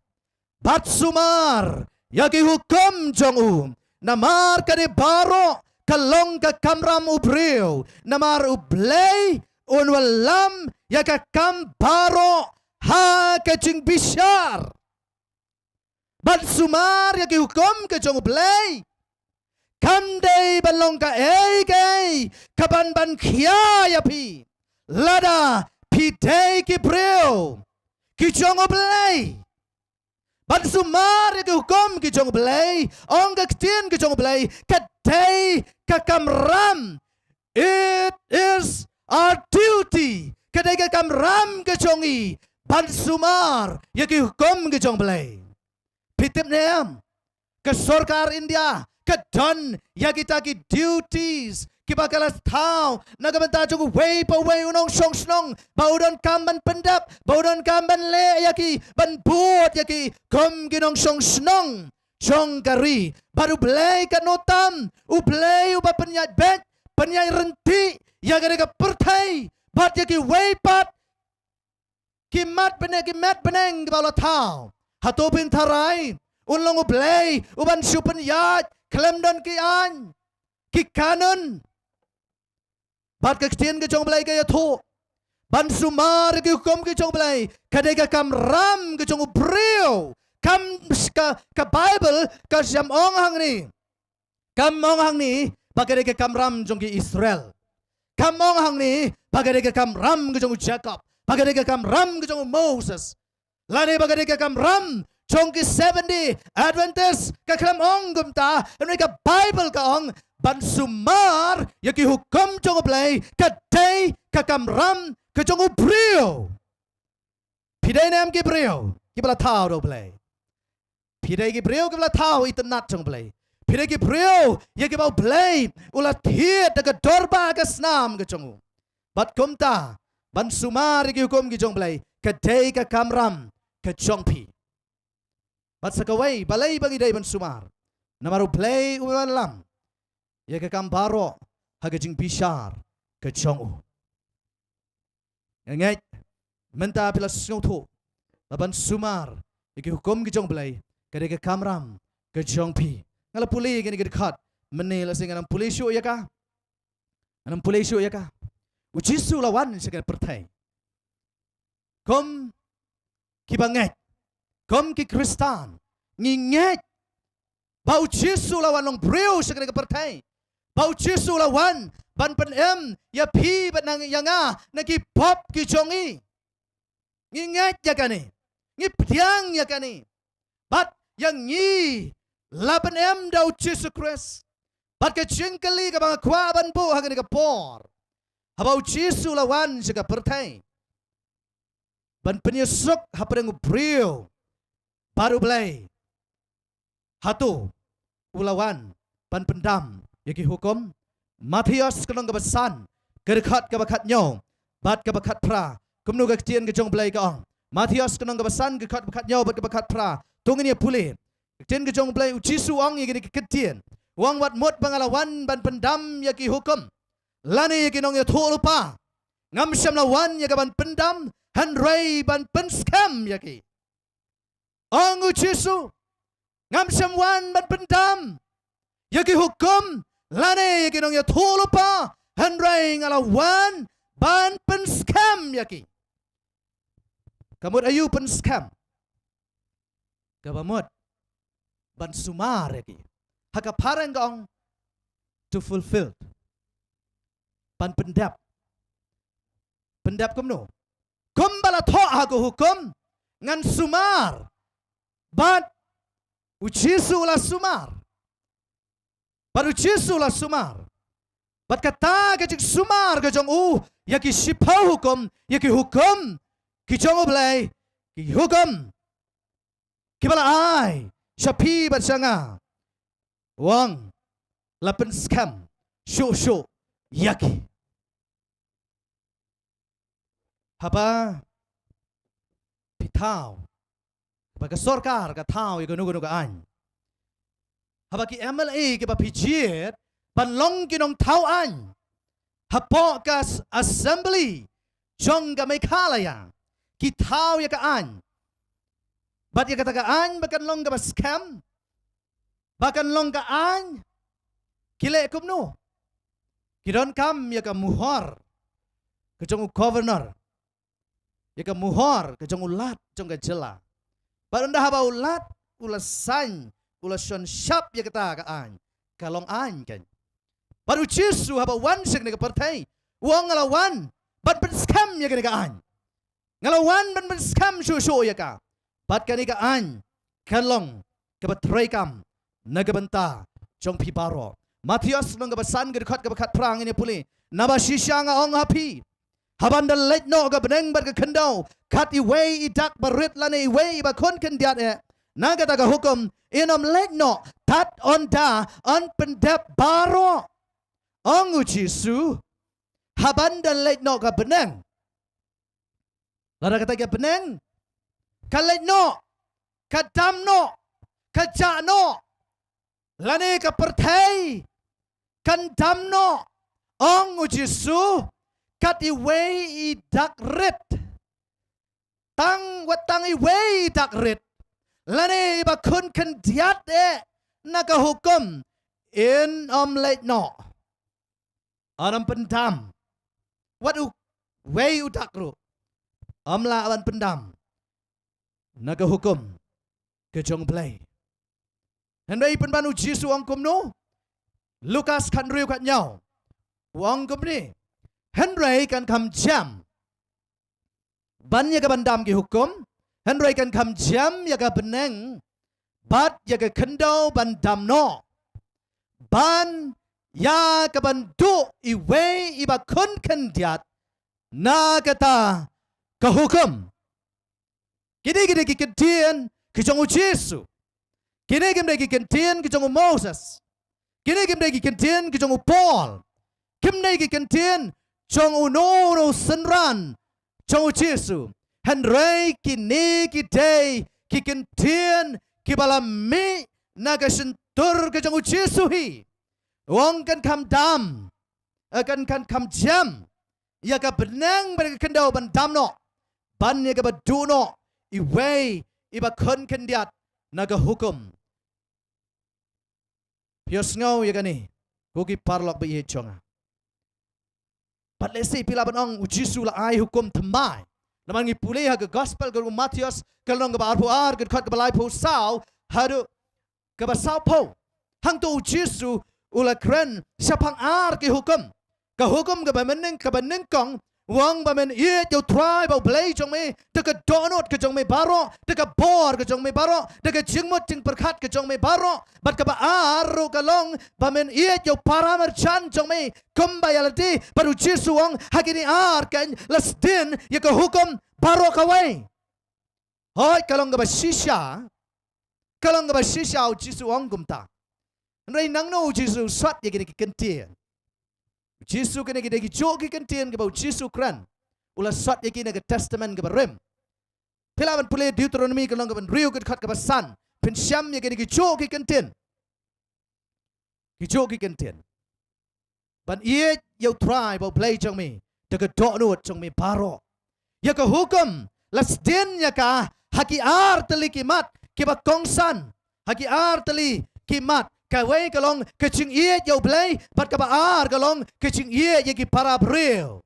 Bat sumar yagi hukum jong namar kade baro kalong ka kamram ubreu namar ublay unwalam yaga kam baro ha kecing bisyar bat sumar yagi hukum ke jong ublay kam day balong ka egay kaban ban khia yapi lada pidei ki breu ki jong ublay Ban sumar ke hukum ki jong belai, ong ke ketien ki jong belai, kadai ka kamram. It is our duty. Kadai ka kamram ke jongi, ban sumar ya ki hukum ki jong belai. Pitip neam, ke sorkar India, ke don ya kita ki duties. Kiba kalas tau nagamanta jong way pa way unong song snong baudon kamban pendap baudon kamban le yaki ban buot yaki kom ginong song snong song kari baru blay kanotam ublay uba penyai bet penyai renti ya gare ka pertai bat yaki way pat kimat beneng bala tau hatopin tarai unlong ublay uban supen yat klemdon kian kikanon Bat kektian ke jong belai kaya to. Ban sumar ke hukum ke jong belai. Kadai ka kamram ke jong ubreo. Kam ka Bible ka siam ong hang ni. Kam ong hang ni bagay ka kamram jong ki Israel. Kam ong hang ni bagay ka kamram ke jong Jacob. Bagay ka kamram ke jong Moses. Lani bagay ka kamram jong ki 70 Adventist ka kalam ong gumta. Ano ka Bible ka ong ban sumar yaki hukum jong blay kadai kakamram ke jong brio pidai nam ki brio ki bala tau do blay pidai ki brio ki bala tau itanat jong blay pidai ki brio yaki bau blay ula thiet daga dorba ka snam ke jong bat kumta ban sumar yaki hukum ki jong blay kadai kakamram ke jong pi bat sakawai balai bagi dai ban sumar namaru blay uwalam ya ke kambaro hagajing bishar ke chong ngai menta pila song thu laban sumar iki hukum ki jong blai ke kamram ke jong pi ngala puli ke ni khat meni la sing anam puli shu ya ka ujisu lawan sekan pertai kom ki banget kom ki kristan nginget bau jisu lawan long breu sekan pertai Bau Jesu lawan ban pen ya pi ban nang yanga nagi pop ki jongi ngingat ya kani ngi ptiang ya kani Bat yang nyi laban em dau Jesus Christ. Bat ke jengkeli ke bang kwa ban bu hagan ke por. Habau Jesus lawan jaga pertai. Ban penyesuk hapadang brio baru belai. Hatu ulawan ban pendam yaki hukum Matius kenong kebesan kedekat kebakat nyong bat kebakat pra kumnu kecien kejong belai kaong Matius kenong kebesan kedekat kebakat nyong bat kebakat pra tungin ya pulih kecien kejong belai uji suang yaki kecien wang wat mot pengalawan ban pendam yaki hukum lani yaki nong ya tu lupa ngam syam lawan yaki ban pendam handrai ban penskam yaki ong uji su ngam syam wan ban pendam yaki hukum lane yaki nong ya thulupa handrai ngalawan ban pen scam yaki kamut ayu pen scam kabamut ban sumar yaki haka parang gong to fulfill ban pendap kumno kumbala tho haku hukum ngan sumar bat ujisu la sumar baru Yesus lah sumar. Bat kata kecik sumar kejong yaki sipau hukum yaki hukum kijong belai ki hukum kibala ai syapi bat sanga wang lapen scam shu yaki haba pitau bagi sorkar katau yaki nugu an habaki MLA ke bapijiet panlong kinong tauan hapokas assembly jong ga mekalaya ki tau ya kaan bat ya katakaan bakan long ga scam bakan long kaan kile kumno kidon kam ya ka muhor kejong governor ya ka muhor kejong ulat jong ga jela baranda haba ulat ulasan ulasan syap ya kata kaan kalong an kan baru Yesus haba wan sing nega partai wang ngalawan bat ben scam ya kaan ngalawan ben scam shu ya ka bat kan kaan kalong ke batrai kam naga benta jong pi baro Matius nang gabasan gerkat gabakat perang ini puli naba shisha nga ong hapi haban dal let no ga beneng bat ka kendau kat I way idak barit lane way ba kon ken diat naga taga hukum inom legno tat onda on pendap baro ong ujisu habanda legno ka beneng lara kata ka beneng ka legno ka damno ka jano lane ka pertai kan damno ong ujisu kat iwe idak rit tang watang iwe idak rit lani ba kun kan diat naga hukum in let no anam pendam what way utakru la aban pendam naga hukum kejong play hendai penbanu Jisu angkum no Lukas kan riu kat nyau wang kum ni hendai kan kam jam bannya ka bandam ki hukum Henry kan kam jam ya ka beneng bat ya ka kendau ban damno ban ya ka bandu iwe iba kun kendiat na kata ka hukum kini ki kentian ki jong Yesu kini ki kentian ki jong Moses kini ki kentian ki jong Paul kini ki kentian jong no senran jong Yesu Henry kini day ki kentian ki balami naga sentur ke jong Yesu hi wong kan kam dam kan kam jam ya ka benang ber kendau ban damno ban ya ka baduno iwe iba kon kendiat naga hukum pios ngau ya kani kuki parlok be chonga pat lesi pila banong Yesu la ai hukum temai naman ngipulih ke gospel ke Matius kalong ke barpuar ke khot ke balai pu sao hadu ke basau po hang tu Yesu ula kren siapang ar ke hukum ke beneng kong wang ba men ye yo try ba play chong me de ka donut ke chong me baro de ka bor ke chong me baro de ka jingmot jing perkhat ke chong me baro bat ka ba aru ka long ba men ye yo paramer chan chong me kumba yalati baru Jesu wang hakini kan lastin ye ka hukum baro ka wai hoi kalong ka ba shisha o Jesu wang gumta Rai nang no Jesu swat ye kini kentien Jesu kena kita jo ki kentien ke bau Jesu kran ula sat ye kina ke testament ke rem pelawan pule Deuteronomy ke long ke ban riu ke khat ke san pen syam ye kena ki jo ki kentien ban ye yo try bau play chong mi de ke do no chong mi baro ye ke hukum lasden ya ka haki teli kimat ke ba kongsan haki teli kimat kawai kalong kecing ie yo play bat ka baar kalong kecing ie ye ki para bril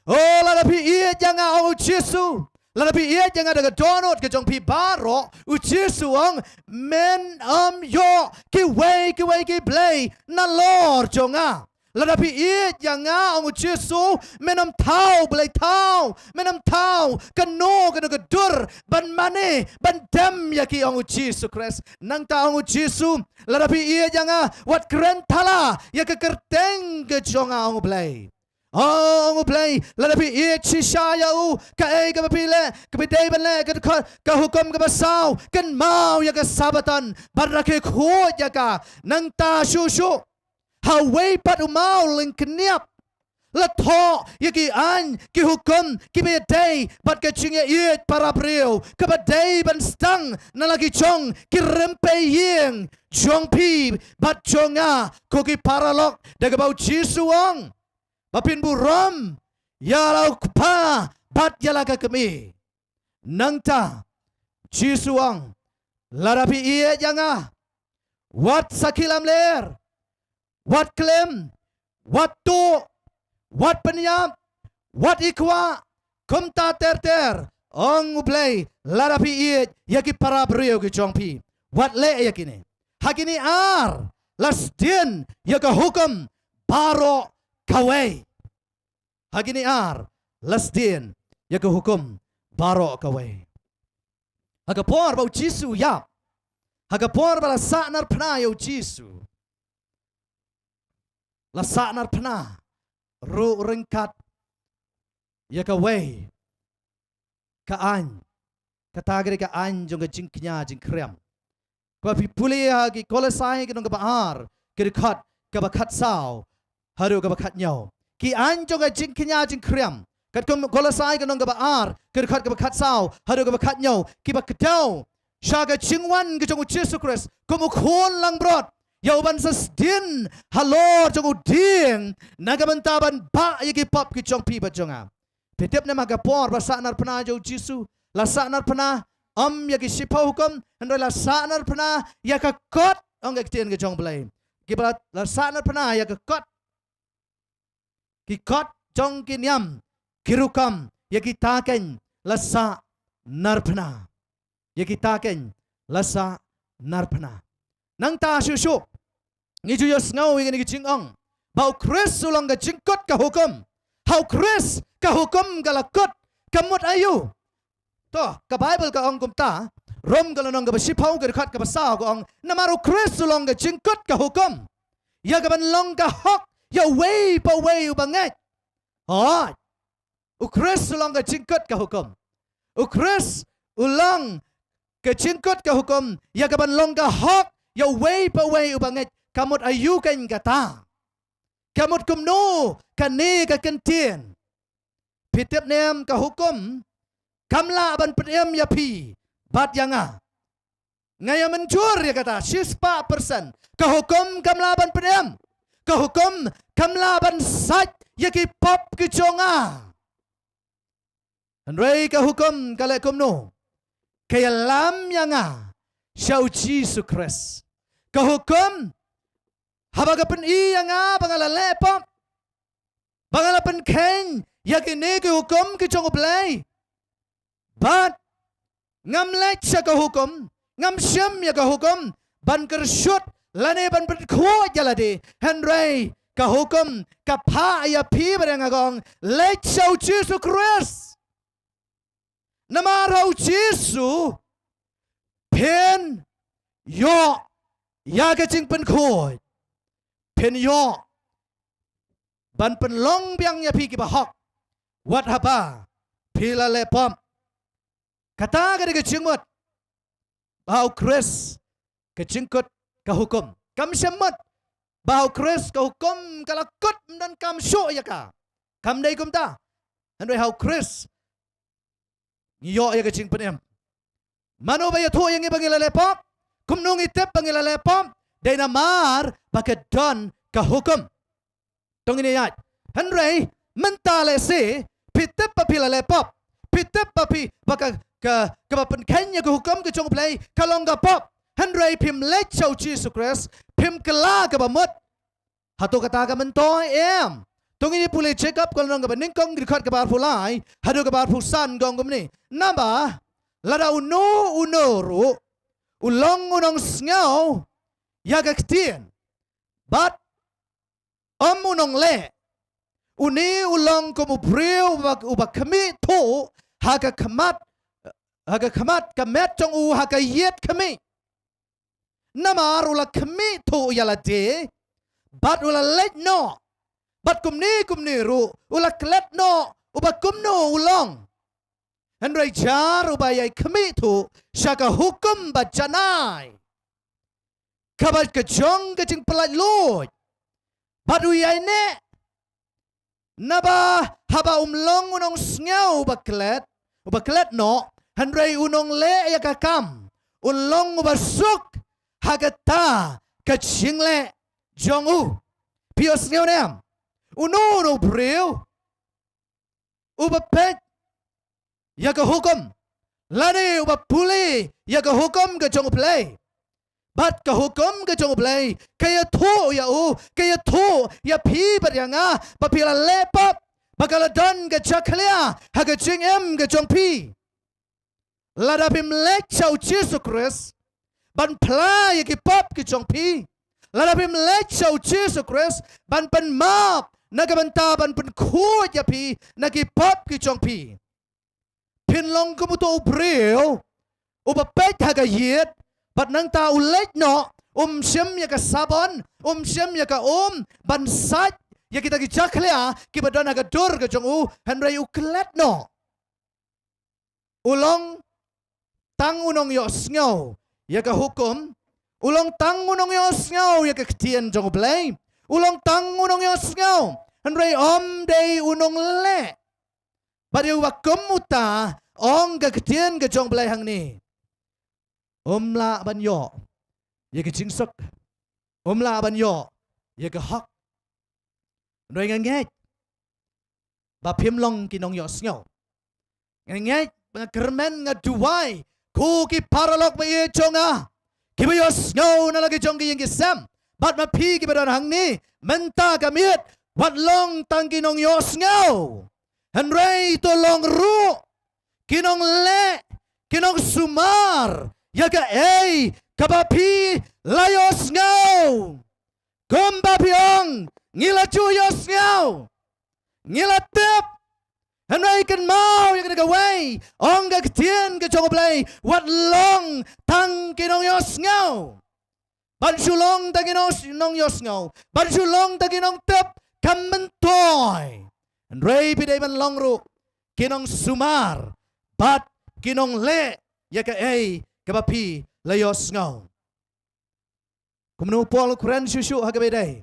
oh la pi ie janga o Jesu la pi ie janga daga donut ke jong pi baro u Jesu ang men yo ki wai ki play na lor jonga la pi ie janga o Jesu menam tau play tau menam tau kano ke dur ban mane ban dem ya ki o Jesu Christ nang ta o Jesu larapi ia janga wat keren thala ya ke kerteng ke jonga ong play larapi ia chisha ya u ka ke pile ke bidai banle ke hukum ke basau kan mau ya ke sabatan barake kho ya ka nang ta shu hawai pat mau ling keniap la tho ye ki an ki hukum ki bidai pat ke chinge ia para breu ke bidai ban stang na lagi chong ki rempe yeng Jong pi bat jonga koki paralok daga bau Jesu wang bapin buram ya lau pa bat yala ka kemi nangta Jesu wang larapi iye janga wat sakilam ler wat klem wat tu wat penyam wat ikwa kumta ter ong uplay larapi iye yaki para brio ki jong pi wat le yakini Hakini lasdien ya ka hukum baro kawai. Hakini lasdien ya ka hukum baro kawai. Hagapor bau Jesu ya. Hagapor bala sa'nar pna yo Jesu. La sa'nar pna ru ringkat ya kawai. Kaan katagri kaan jong jingknya jingkrem. Kapi pulia ki kolesai ki nong kabaar ki dekat kabakat sao haru kabakat nyau ki anjo ka jingkinya jingkriam kat kolesai ki nong kabaar ki dekat kabakat sao haru kabakat nyau ki bakdau shaga jingwan ki jong Jesu Christ komu khon lang brot yau ban sasdin halor jong ding nagabantaban ba yaki pop ki jong pi bajonga petep na magapor basanar pna jo Jesu la sanar pna yaki sipau hukum hendoi la sanar pna yaka kot ong ektian ke jong blai kibat la sanar pna yaka kot ki kot jong kinyam kirukam yaki taken la sa narpna yaki taken la sa narpna nang ta shu ngi ju yos ngau ngi jing ong bau Chris ulong ga jingkot ka hukum how Chris ka hukum galakot kamut ayu to ka Bible ka ong kumta rom galonong ga basipau ga khat ka basa ko ong namaru Chris ulong ga jingkot ka hukum ya ga ban long ka hok ya way pa way ubanget ha u Chris ulong ga jingkot ka hukum u Chris ulang ka jingkot ka hukum ya ga ban long ka hok ya way pa way ubanget kamut ayu kan kata kamut kumno kane ka kentien pitep nem ka hukum kamla ban pedem ya pi bat yanga ngaya mencur ya kata 6% ka hukum kamla ban pedem ka hukum kamla ban sat ya ki pop ki chonga andrei ka hukum kale kumno kaya lam yanga syau Jesus Christ ka hukum habaga pen i yanga bangala lepop bangala pen ken ya ki ne ki hukum ki chong play but ngam lek sa ka hukum ngam syam ya ka hukum ban kersyut lane ban berkho jalade henry ka hukum ka pha ya phi ba nga gong let show Jesus Christ nama rau Jesus pen yo ya ka ching pen khoi pen yo ban pen long biang ya phi ki ba hok wat hapa phi la le pom kata ka ching mot bau Christ ka ching kot ka hukum kam semut bau Christ ka hukum kala kot dan kam syo ya ka kam dai kum ta andai hau Christ yo ya ka ching penem mano ba ya tho yang ibangila le pom kum nung itep bangila le pom dai na mar baket don ka hukum tong ini ya andai mentale se pitep pa pila le pop pitep pa pi baka ka pen kenya ka hukum ka chong play kalong ka pop Henry pim let chau Jesus Christ pim kala ka bamot hato kata ka mentoy em tong ini pulai check up kalau nang ka bening kong record ka bar pulai hado ka bar pusan gong gumni namba lada uno ru ulong unong sngaw ya ka ktien but unong le uni ulong ko mu breu uba kami to haga kamat kamet tong u haga yet kami namar ula kami to yala de bat ula let no bat kumni ru ula klet no uba kumno ulong Henry jar uba yai kami to shaka hukum bat janai kabat kejong kejing pelat lord bat uyai ne naba haba umlong unong sngaw ubaklet no Henry unong le ya kakam ulong ubasuk hagata kachingle jongu pios neonem uno no breu ubapet ya ka hukum lani ubapuli ya ka hukum ka jongu play bat ka hukum ka jongu play kaya to ya pi bar ya nga papila lepap bakala dan ka chaklia haga jingem ka jong pi ladapim lek chau Jesus Christ ban pla ya ki pop ki chong pi ladapim lek chau Jesus Christ ban pen map nagabanta ban pen khu ya pi nagi pop ki chong pi pin long ko to breu ubapet haga yet bat nang ta ulet no shem ya ka sabon shem ya ka ban sat ya kita ki chaklia ki badan haga dur ka chong u Henry uklet no ulong tang unong yo sngaw ya ka hukum ulong tang unong yo sngaw ya ka ktien jong blay ulong tang unong yo sngaw Henry day unong le bari wa kumuta ong ka ktien ka jong blay hang ni la ban yo ya ka jingsok la ban yo ya ka hak Henry nganget ba phim long kinong yo sngaw nganget mga kermen nga duway ku ki paralok ba iye chonga kibayos ngaw na lagi chong ki yung kisam bat mapi ki badan hang ni menta kamit wat long tang kinong yos ngaw Henry to long ru kinong le kinong sumar yaga kabapi layos ngaw gomba piong ngila chuyos ngaw ngila tip Henry kan mau yang kena gawai ong ga ktien ke chong play wat long tang kinong yos ngaw ban sulong tang kinong yos ngaw ban sulong tang kinong tep kamentoy Henry pidai ban long ru kinong sumar bat kinong le ya ka kabapi layos ngaw kumno pol kuran shushu hagabedai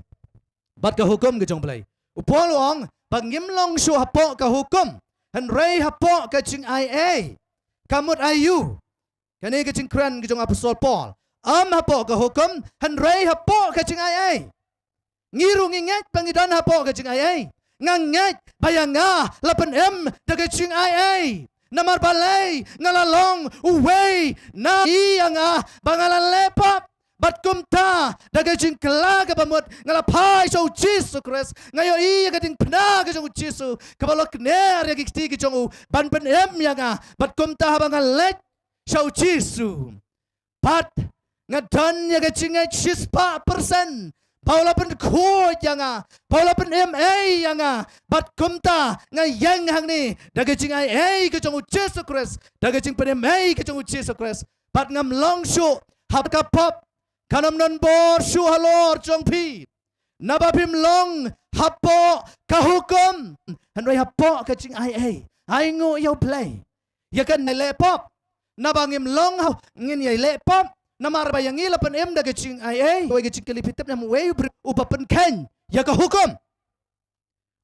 bat ka hukum ke chong play upol ong pangimlong su hapo ka hukum Henry hapo ka ching IA kamut ayu kani ka ching kran ka chong apostol Paul hapo ka hukum Henry hapo ka ching IA ngiru nginget pangidan hapo ka ching IA nganget bayanga 8M daga ching IA namar balay ngalalong uway na iyanga bangalan lepap bat kumta daga jing kala ka pamut ngalapai so Jesus Christ ngayo iya ka ding pna ka jong Jesus kabalok ner ya kiti ki jong ban pen ya nga bat kumta habang let so Jesus bat ngadan ya ka jing 6% Paula pen ko yanga, Paula pen yanga, bat kumta ngayang hang ni, daga jing ai ke jong Jesus Christ, daga jing pen ke jong Jesus Christ, bat ngam long shu, hap ka pop, kanam non bor shu halor jong pi, nabapim long hapo kahukum, handai hapo ke jing ai ngo yau play, ya kan le pop, nabangim long ngin ye le pop. Namar bayang ila pen daga jing ai wai gecing kelipitap nam wai upa pen ken ya ka hukum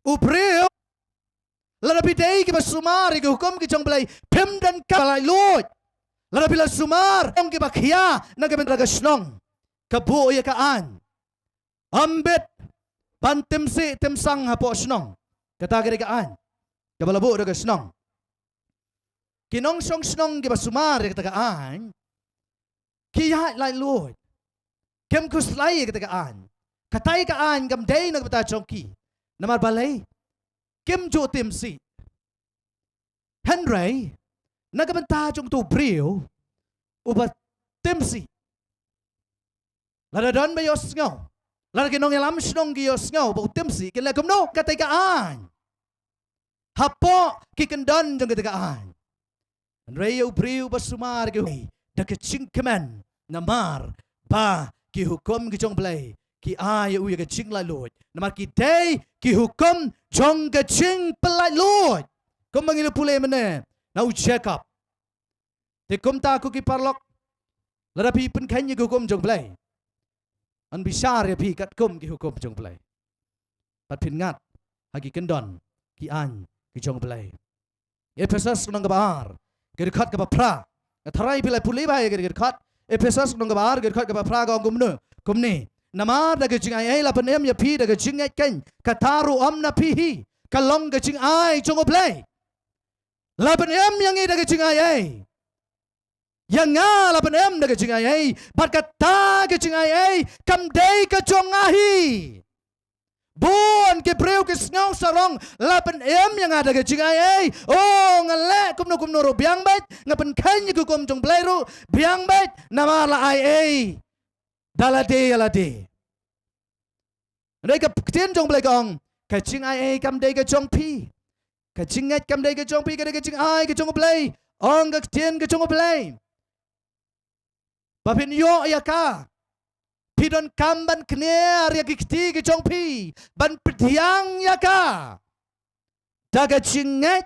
ubreu larapi dei ke basumar ke hukum ke jong belai pem dan kalai lot larapi la sumar ong ke bakhia na ke daga snong ka bu ya ka an ambet pantem si tem sang hapo snong kata ke ka an ka balabu daga snong kinong song snong ke basumar ke ka an Kiyat lai Lord. Kem kuslai katakaan. Katay kaan kam day nagbata chongki. Namar balay. Kem jo timsi. Henry. Nagabanta chong tu brio. Ubat timsi. Lada don ba yos ngaw. Lada kinong yalam sinong giyos ngaw. Bau timsi. Kila kumno katay kaan. Hapo kikendon jong katakaan. Henry yo brio basumar kiyo. Dakaching keman. Namar ba ki hukum ki jong play ki ay u ya ching la Lord namar ki day ki hukum jong ka ching pelai Lord kom mangilu pule mene na u check up te kom ta ku ki parlok la pi pen khan ki hukum jong play an bisar ya pi kat kom ki hukum jong play pat pin ngat hagi kendon ki an ki jong play Efesus nang kabar ki khat ka pra tharai pilai pule ba ya ki khat Efesus nong kabar gerkat kapa praga gumnu kumni namar daga jing ai la panem ya pi daga jing ai ken kataru amna pi kalong ga jing ai chongo play la panem yang daga jing ai yang nga la panem daga jing ai bat kata ga jing ai kam dei ka chong ahi bon ke breu ke snau sarong la panem yang ada ga jing ai oh ngale kumno ro biang bait ngapen kanya ku kom jong play ro biang bait nama la ai dalade ndai ka tien jong play kong ka jing ai kam dei ka jong pi ka jing ngat kam dei ka jong pi ka jing ai ka jong play ong ka tien ka jong play papin yo ya ka pidon kamban kner ya kikti ke jong pi ban pediang ya ka daga jing ngat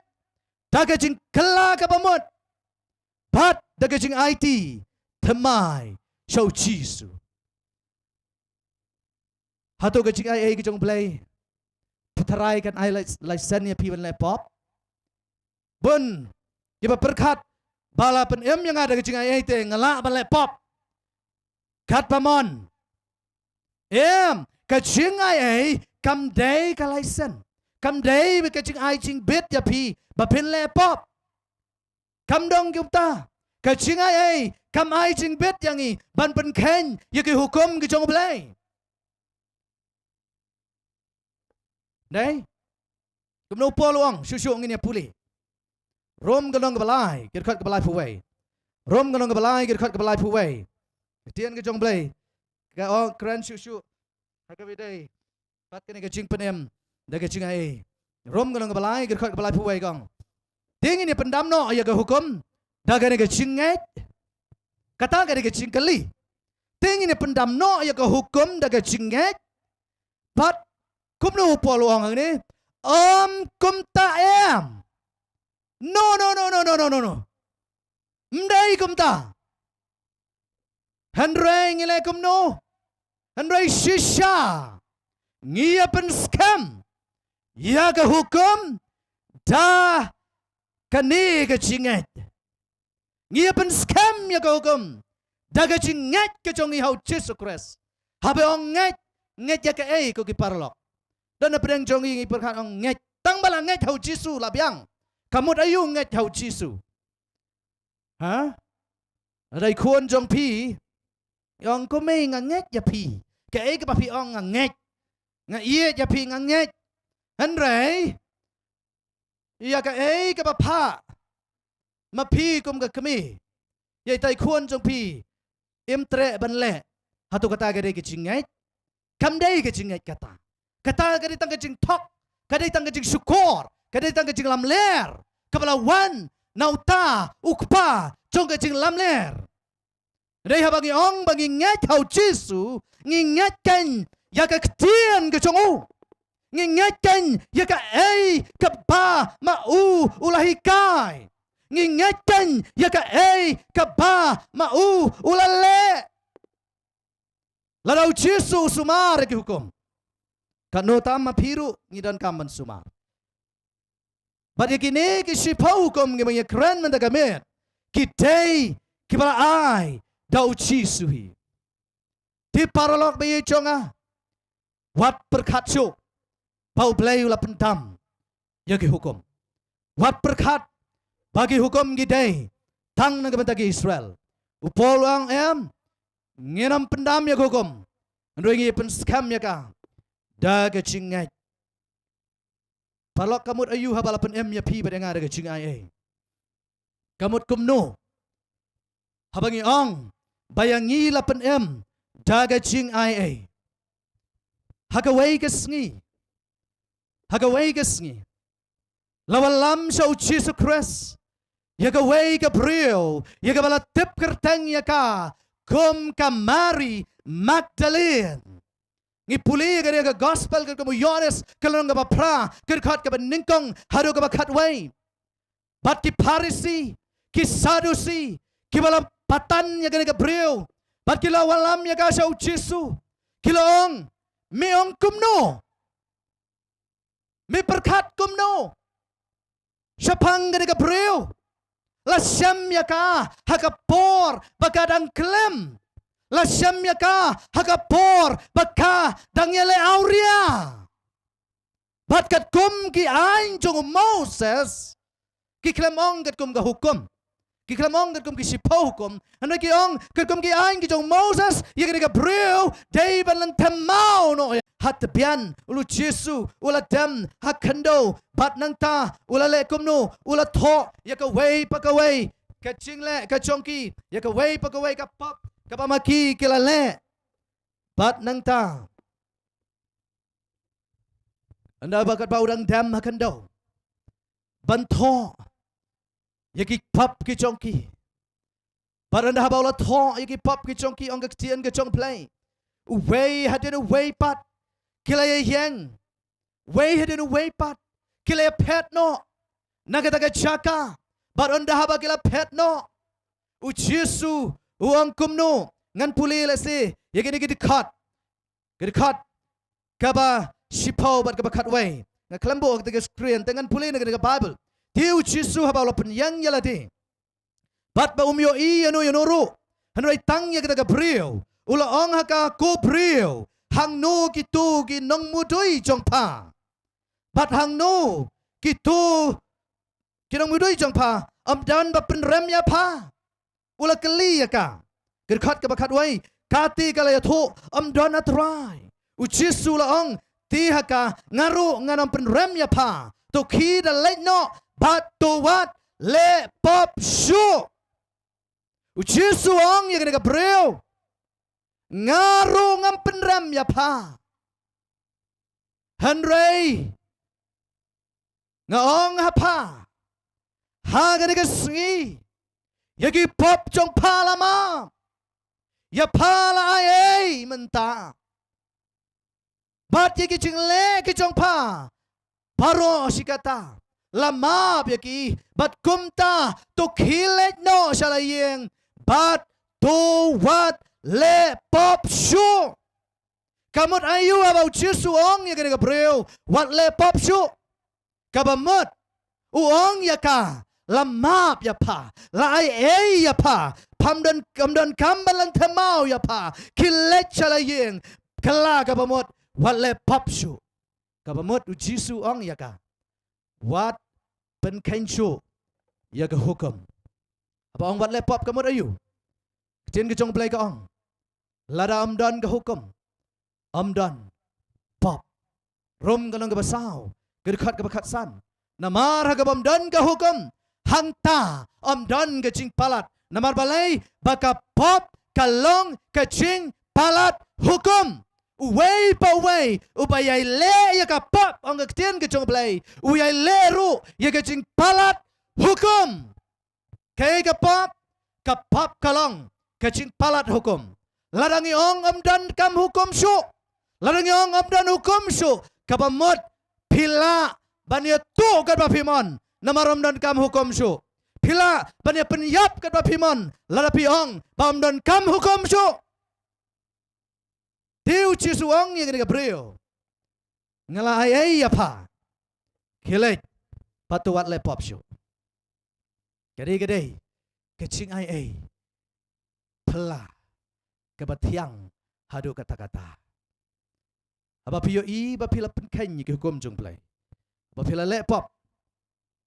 daga jing kela ka pamut bat daga jing IT temai show jisu hato ga jing ai ke jong play putarai kan ai lai sen ya pi ban le pop bun iba perkat bala pen yang ada ke jing ai te ngala ban le pop kat pamon ka jing ai kam day ka lai sen kam day ka jing ai jing bit ya pi ba pin le pop kam dong kita ka jing ai kam ai jing bit yang i ban pen ken ya ki hukum ki jong play dai kum no poluang shu ngin ya puli rom galong balai kir khat balai pu wei rom galong balai kir khat balai pu wei tien ki jong play ka o kran shu ka vi dai pat ke ne ka jing penem da ka jing ai rom galong balai kir khat balai pu wei gong ding ni pendam no ya ka hukum da ka ne ka jing ngai kata ka ne ka jing kali ding ni pendam no ya ka hukum da ka jing ngai pat kum no poluang ang ni kum ta no mdai kum ta Handrai ngile kumno, handrai shisha, ngia pen scam, ya ke hukum, da kani ke jinget, ngia pen scam ya ke hukum, da ke jinget ke jongi hau Jesus Christ, habe ong nget ya ke ko ki parlok, dan apa yang jongi perkat ong nget, tang bala nget hau Jesus labiang, kamu ayu nget hau Jesus, ha? Ada ikon jong pi. Yang ko may nganget ya pi. Kaya ka pa pi ong nganget. Nga iya ya pi nganget. Henry. Iya ka ka pa pa. Ma pi kum ka kami. Yay tay kuan jong pi. Im tre ban le. Hatu kata ka de ki chinget. kamdai ke jingat kata. Kata kadai tang ke jing tok, kadai tang ke jing syukur, kadai tang ke jing lamler. Kepalawan nauta ukpa jong ke jing lamler. Dai habangi ong bangi ngat hau Jesu ngingatkan ya ka ketian ke jong ngingatkan ya ka ka ba mau ulahikai. Ngingatkan ya ka ka ba mau ulale. Lalau Jesu sumar ke hukum. Kano tama piru ngidan kaman sumar. Bagi kini kisipau hukum ngimanya keren mendagamit. Kitay kibala ay dau Jesu hi. Di paralog bayi jonga. Wat berkat syuk. Pau belai ula pentam. Yagi hukum. Wat berkat bagi hukum gidai. Tang nagamantagi Israel. Upol ang nginam pendam ya hukum. Andoi penskam ya ka. Daga cingai. Palok kamut ayu habalapan ya pi pada ngada daga cingai. Kamut kumno. Habangi ong bayangi lapan daga cingai. Hagawai kesngi. Hagawai kesngi. Lawalam syau Jesus Christ. Yagawai Gabriel. Yagabala tip kertang yaka. Kum kamari Magdalene. Ngipuli gari ga gospel ga kamu Yohanes kalong ga pra kerkat ga ningkong haru ga katway. Bat ki Parisi, ki Sadusi, ki balam patan ya gari Gabriel. Bat ki lawalam ya ga syau Jesus. Kilong meong kumno. Me perkat kumno. Syapang gari Gabriel. Lasyam ya ka hakapor bakadang klem. Lasyam ya ka hakapor baka dangyale auria. Batkat kum ki ain jong Moses ki klemong kat kum ga hukum. Ki klemong kat kum ki sipo hukum. Ano ki ong kat kum ki ain ki jong Moses ya ka Gabriel day balan temau no hat bian ulu Jesu ula dem hakendo bat nangta ula le kumno ula tho ya ka wei pa ka wei ka jingle ka chongki ya ka wei pa ka wei ka pop ka pamaki kila le bat nangta anda bakat ba udang dem hakendo ban tho ya ki pop ki chongki bat anda ba ula tho ya ki pop ki chongki ong ka tien ka chong play wei hadin wei pat kilaya yang, way hadin way pat, kilaya pet no, nagataga chaka, baronda haba kila pet no, ujisu, uangkum no, ngan puli lesi, yagini gidi cut, kaba shipau bat kaba cut way, nga kelambo kataga screen, tengan puli nagataga Bible, ti ujisu haba lopen yang yalati, bat ba umyo I ano yanoro, hanray tang yagataga Gabriel, ula ong haka ko Gabriel. Hang no kitu ki nong mudoi jong pa. Bat hang no kitu ki nong mudoi jong pa. Dan ba penrem ya pa. Ula keli ya ka. Gerkat ka bakat wai. Kati kalaya tho dan atrai. Ujisu la ong tiha ka ngaru nganam penrem ya pa. To ki da late no bat to what le pop show. Ujisu ong ya ka Gabriel. Ngaru ngam penram ya pa. Henry ngaong hapa. Haga ga singi. Yagi pop jong palama. Ya pala ay menta. Bat yagi jingle ki jong pa. Paro sikata. Lama yagi bat kumta to kilet no shalayeng. Bat to what le pop show. Kamut ayu about Jesu ong ya ka Gabriel. What le pop show. Kabamut uong ya ka. Lamap ya pa. La ay ya pa. Pamdan kambalan temau ya pa. Kilet chalayeng. Kala kabamut. What le pop show. Kabamut u Jesu ong ya ka. What pen kain show. Ya ka hukum. Apa ong what le pop kamut ayu. Tien ke chong play ka ong. Lada amdan ke hukum. Amdan. Pop. Rum kanang ke basaw. Gerkat ke bakat san. Namar ha ke amdan ke hukum. Hangta. Amdan ke cing palat. Namar balay. Baka pop. Kalong ke cing palat hukum. Uway pa uway, upayay le ya kapap ang gagtian ke jong play. Uyay leru ya gajing palat hukum. Kay kapap kalong gajing palat hukum. Ladangi ong amdan kam hukum syuk. Ladangi ong amdan hukum syuk. Kapamot pila banya tu kat bapimon. Namarom dan kam hukum syuk. Pila banya penyap kat bapimon. Ladapi ong bam dan kam hukum syuk. Tiu cisuang yang kena brio. Ngala ai apa? Kilet patuat lepop syuk. Gede kecing ai pela kebatiang hadu kata-kata. Apa piyo bapila penken ke hukum jong play. Bapila lepop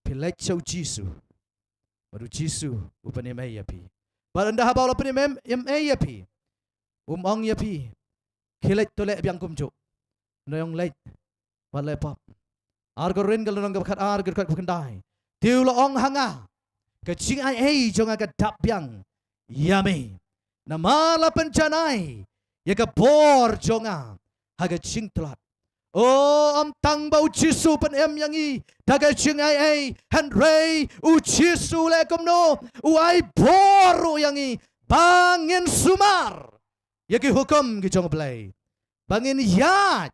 pilai chau Jisu. Baru Jisu upane mai yapi. Baranda haba la pane ai yapi. Ong yapi. Kilet tolek biang kumjuk. Noyong leit. Wat lepop. Argorin kalau nang kat kat kendai. Tiu lo ong hanga. Kecing ai jong aga dap biang. Yami. Nama la pencanai. Ya ka bor jonga. Haga cing telat. Oh am tang bau Jisu pen yang i. Daga cing ai. Henry u Jisu le kumno. U ai boru yang i. Bangin sumar. Yaki hukum ki jong play. Bangin yat.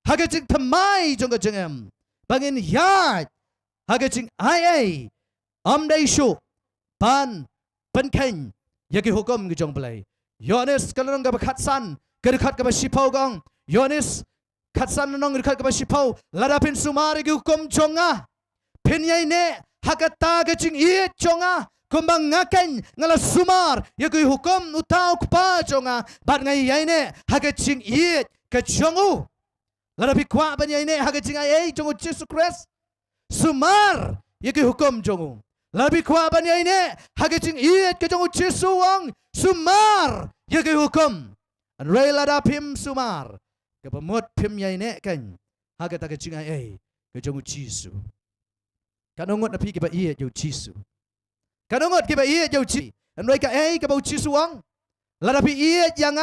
Haga cing temai jong ka jengem. Bangin yat. Haga cing ai. Am dai shu. Ban ken. Yaki hukum ki jong play. Yohanes kalorong ka bakatsan. Kedekat ka basipau gong. Yohanes katsan nong dekat ka basipau. Ladapin sumari ki hukum jonga. Pinyai ne. Hakata ka cing iit jonga. Kumbang ngaken ngala sumar yagui hukum utau kpa jonga bat ngai yaine haga ching iet ka jongu larabi kwa ban yaine haga ching ai jongu Jesus Christ sumar yagui hukum jongu larabi kwa ban yaine haga ching iet ka jongu Jesus wang sumar yagui hukum an rei ladapim sumar ka pamot pim yaine kan haga ta ka ching ai ka jongu Jesus kanongot na pi ki ba iet jo Jesus Kanongot kiba iya jauh ci, mereka kebau ci suang, ladapi iya yang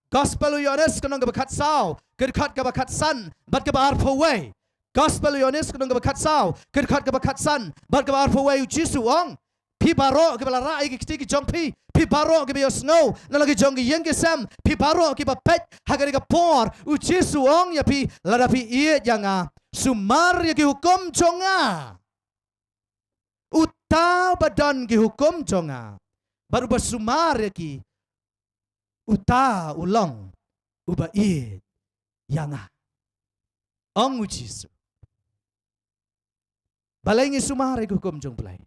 gospel Yohanes kanong kebakat sao, kedekat kebakat san, bat kebar pawai. Gospel Yohanes kanong kebakat sao, kedekat kebakat san, bat kebar pawai ci suang. Pi baro kebala rai ki jong pi baro keba snow, nalagi jong yang kesam, pi baro keba pet, hagari ka por, ci suang ya pi ladapi iya yang sumar ya ki hukum jonga. Uta badan ki hukum jonga baru bersumar ki uta ulong uba id yanga ong Jisu balai ngi sumar ki hukum jong play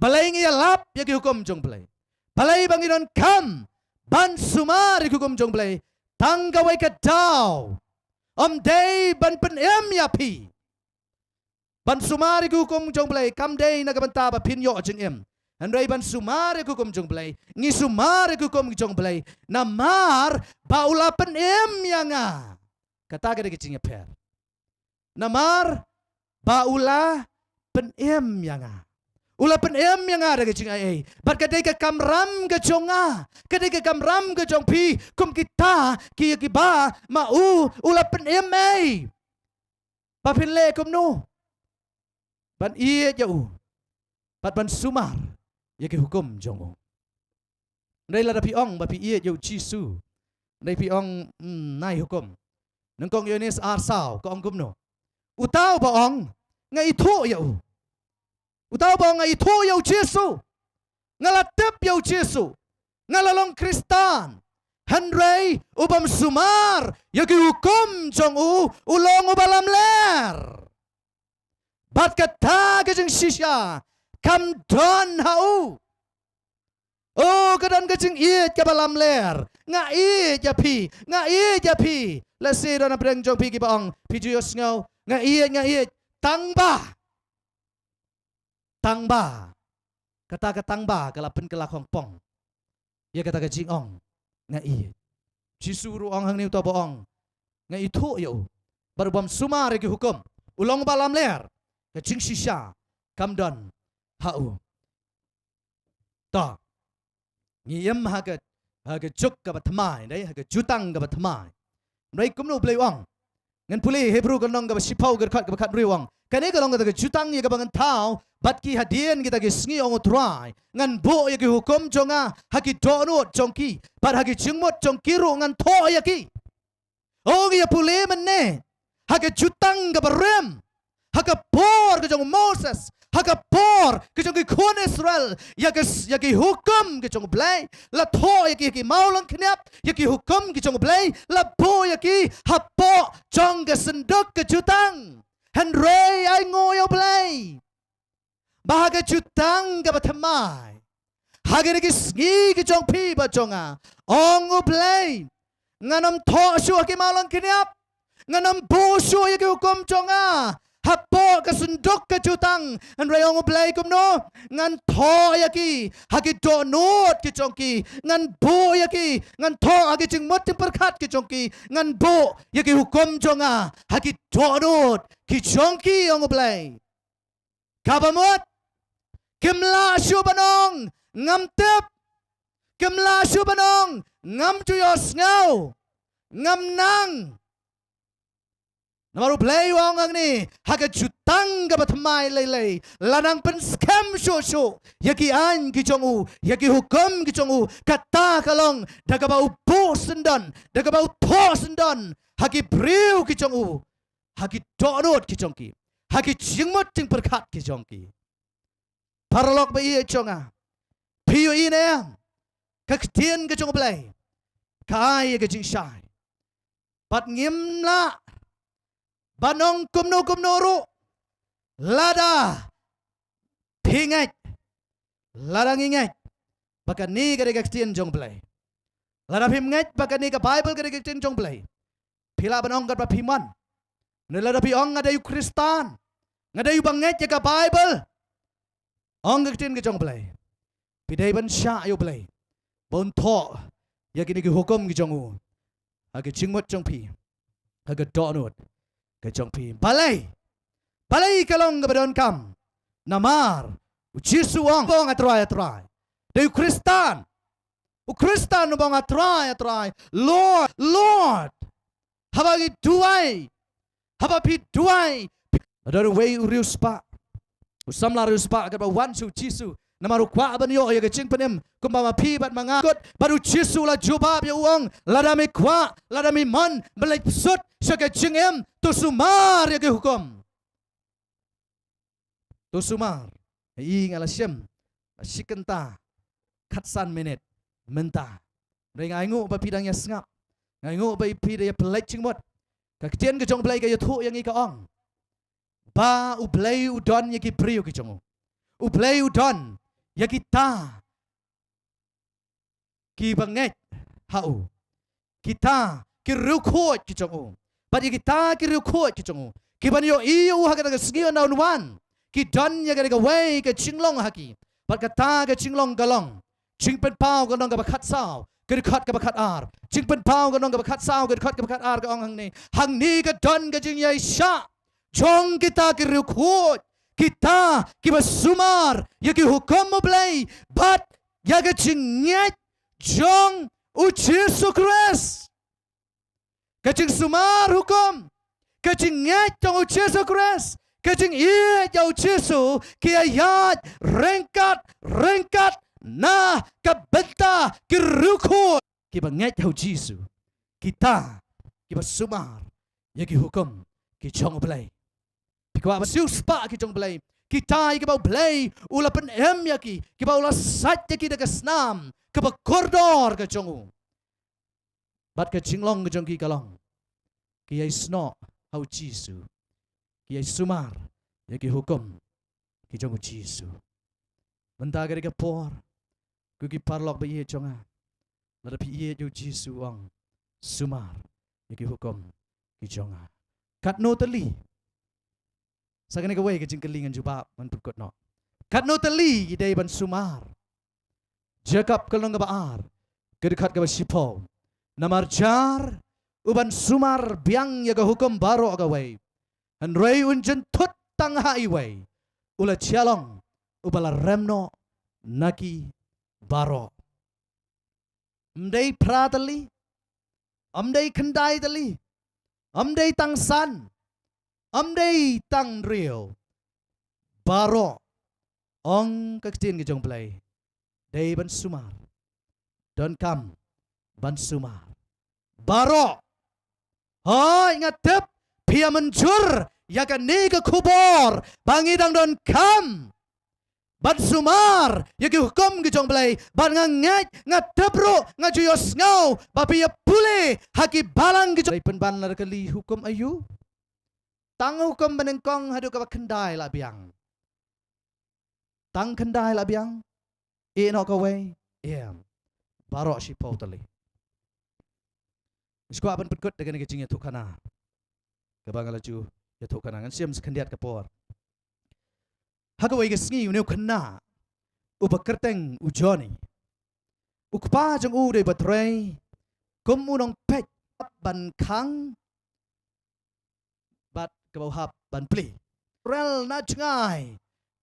balai ngi lap ya ki hukum jong play balai banginon kam ban sumar ki hukum jong play tanggawai ka daw day ban pen ya pi ban sumari hukum jong play kam day nagabanta ba pinyo jeng em andai ban sumari hukum jong play ngi sumari hukum jong play namar baula pen em yanga kata gede kecing per namar baula pen em yanga ula pen em yanga ada kecing ai bat kadai ka kamram ke jonga kadai ka kamram ke jong pi kum kita ki ba mau ula pen em ai papin le kum no ban iya jauh, ban sumar, ya ke hukum jongo. Ndai la dapi ong bapi iya jauh Jisu, ndai pi ong nai hukum. Nengkong Yohanes arsau ke ong kumno. Utau ba ong ngai itu jauh. Utau ba ong ngai itu jauh Jisu, ngalatep jauh Jisu, ngalalong Kristan. Henry ubam sumar, ya ke hukum jongo ulong ubalam ler. Bat kata kejeng sisya kam don hau oh kedan kejeng iet ke balam ler nga iet ja pi lesi dona preng jong pi ki baong pi juyos ngau nga iet tangba kata ke tangba kalapen kelakong pong ya kata ke jing ong nga iet jisuru ong hang ni to baong nga itu yo baru bam sumar ki hukum ulong balam ler kecing sisa kamdon hau ta ngiem haga juk ka batmai dai haga jutang ka batmai Rai kumno play wang. Ngan puli Hebrew kan nong ka sipau gerkat ka bakat riwang. Kane ka long ka jutang ya ka bangan tau bat ki hadian kita ki sngi ong try. Ngan bo ya ki hukum jonga haki donut jongki bat haki jingmot jongki ru ngan to ya ki. Oh ya puli menne. Haki jutang ka barem. Haka por ka jong Moses. Haka por ke jong kon Israel ya ki hukum ke jong blai la tho ya ki maulang khnap ya ki hukum ke jong blai la bo ya ki hapo jong ke sendok ke jutang han rei ai ngoyo blai bahaga jutang ke bathamai haga ki sgi ke jong pi ba jonga ong blai nganam tho shu ki maulang khnap nganam bo shu ya ki hukum jonga hapo ka sundok ka jutang an rayong blay kum no ngan tho yaki hagi do not ki chongki ngan bo yaki ngan tho hagi ching mot perkhat ki chongki ngan bo yaki hukum jonga hagi do not ki chongki ong blay kabamot kimla shubanong ngam tep kimla shubanong ngam tu yos ngau ngam nang Namaru play wong ang ni haga jutang ka batmai lay lanang pen scam show yaki an ki jongu yaki hukum ki jongu kata kalong daga bau bosendan daga bau tosendan haki priu ki jongu haki donut ki jongki haki jingmot ting perkat ki jongki parlok ba ie jonga piu ine kaktian ki jongu play kai ki jing shai pat ngimla Banong kumno ru lada pingat lada ngingat bakan ni kada kaktian jong play lada pingat bakan ni ka Bible kada kaktian jong play pila banong kada piman ne lada pi ong ada yu Kristan ngada yu bangat ya ka Bible ong kaktian ka jong play pidai ban sha yu play bon tho ya kini ki hukum ki jong u agi chingmot jong pi aga donut kejong pi balai kalong kabadon kam namar ujisu ang bong atrai de Kristan bong atrai Lord habagi duai habapi duai ada way urius pa usamla urius pa ka wan su jisu namaru kwa banyo ya kecing penem kumbama pi bat mangagot baru jisu la jubab ya uang ladami kwa ladami man belai sut saka jingem tu sumar ya ke hukum tu sumar i ngala syem sikenta khatsan minute menta ring aingu ba pidang ya sngap aingu ba pi ya pelai jingmot ka kjen ke jong pelai ka ya thu yang i ka ong ba u pelai udon ya ki priu ki jong u pelai udon ya kita ki banget hau kita ki rukot ki jongu but ya kita ki rukot ki jongu ki ban yo iyo ha ka sgi on one ki don ya ka way ka chinglong haki but kata ka chinglong galong chingpen pau ka nong ka khat sao ka khat ka khat ar chingpen pau ka nong ka khat sao ka khat ka khat ar ka ong hang ni ka don ka jing yai sha jong kita ki rukot kita kiba sumar yaki hukum mo play but yaga chingyat jong uchisu kres kaching sumar hukum kaching nyat jong uchisu kres kaching iya jong uchisu kia yat rengkat na kabenta kiruku kiba nyat jong jisu kita kiba sumar yaki hukum ki jong play Kau apa spa kita belai kita ikau belai ula pen yaki kita ula sat yaki dekat senam kita koridor ke jongu bat ke jinglong ke jongki kalong kia isno hau jisu kia sumar yaki hukum ki jongu jisu mentah ke por kuki parlok be jonga lada pi ye jo jisu wang sumar yaki hukum ki jonga kat no teli Sakane ka way ka jingkelingan juba man pukot no. Kat no tali day ban sumar. Jacob kalong ka baar. Kedekat ka sipo. Namarjar uban sumar biang ya ka hukum baro ka way. Han ray unjen tut tang hai way. Ula cialong ubala remno naki baro. Mday pratali Amday kendai tali. Amday tang san. Amday tang rio. Baro. Ong kaktin ke jong play. Day ban sumar. Don't come. Ban sumar. Baro. Hoy ngatep. Pia menjur. Yakan ni ke kubor. Bangidang don't come. Ban sumar, yaki hukum ke jong play, ban ngat ngatebro ngajuyos ngau, bapi ya pule haki balang ke jong penban lar kali hukum ayu. Tang hukum benengkong hadu ka kendai la biang. Tang kendai la biang. No ka way. Barok si pau tali. Iskwa ban petkut dengan kecing ya tukana. Kabang laju ya tukana ngan siam sekendiat kapor. Hagawai gesngi uneu kena ubakerteng ujoni ukpa jong u de batrei kum unong pek ban kang bat kabauhap ban pli rel na cngai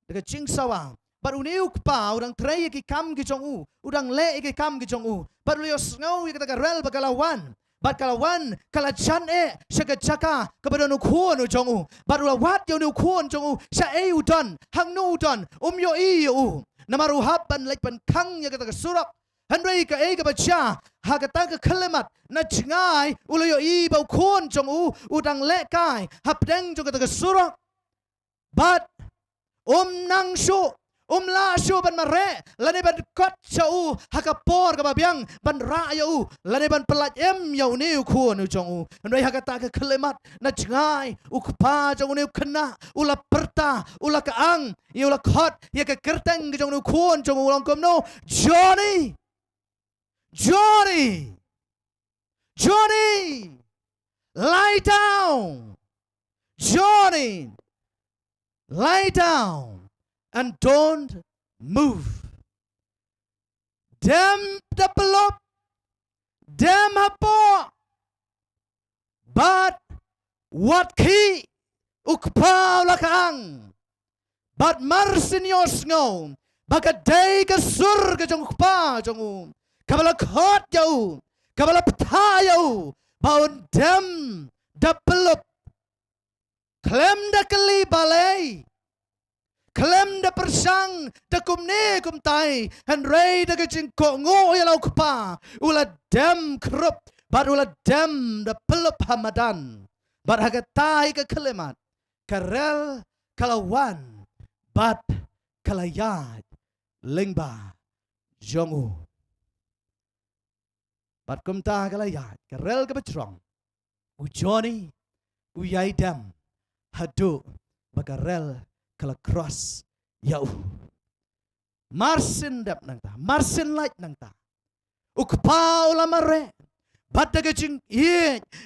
de jing sawang bat uneu ukpa udang trei ki kam ki jong u udang le ki kam ki jong u bat lios ngau ki kata rel bagalawan bat kalawan kalajan syaga jaka kepada nu kuon u jong u bat wat yo nu kuon jong u sya udan hang nu udan yo u namaru haban lek ban kang ya kata surak handrei ka ka bacha ha kata ka kelemat na jingai ulo yo bau kuon jong u udang le kai hapdeng jong kata surak bat nang shu la shu ban mare lane ban kot chau hakapor ka babiang ban ra yo lane ban pelat yo ni ku nu jong u ndai hakata ka kelemat na jingai ukpa jong ni kena ula perta ula ka ang ula khot ya ka kerteng jong nu kuon jong ulang kom no Johnny lie down Johnny lie down and don't move. Dem the pelop, dem hapo. But what ki ukpa lakang. But marsin yos ngo. Baka day ka sur ka jong ukpa jong u. Kabala khot yo. Kabala pta yo. Baun dem the pelop. Klem da kali balay. Klem da persang da kumne kumtai and ray da kajing ko ngo yalau kupa ula dem krup but ula dem da pelup hamadan but hagatai ke kelemat karel kalawan but kalayat lengba jongu but kumta kalayat karel ke betrong ujoni uyai dem hadu bakarel kala cross yau marsin dap nang ta marsin light nang ta ukpa ula mare bat daga jing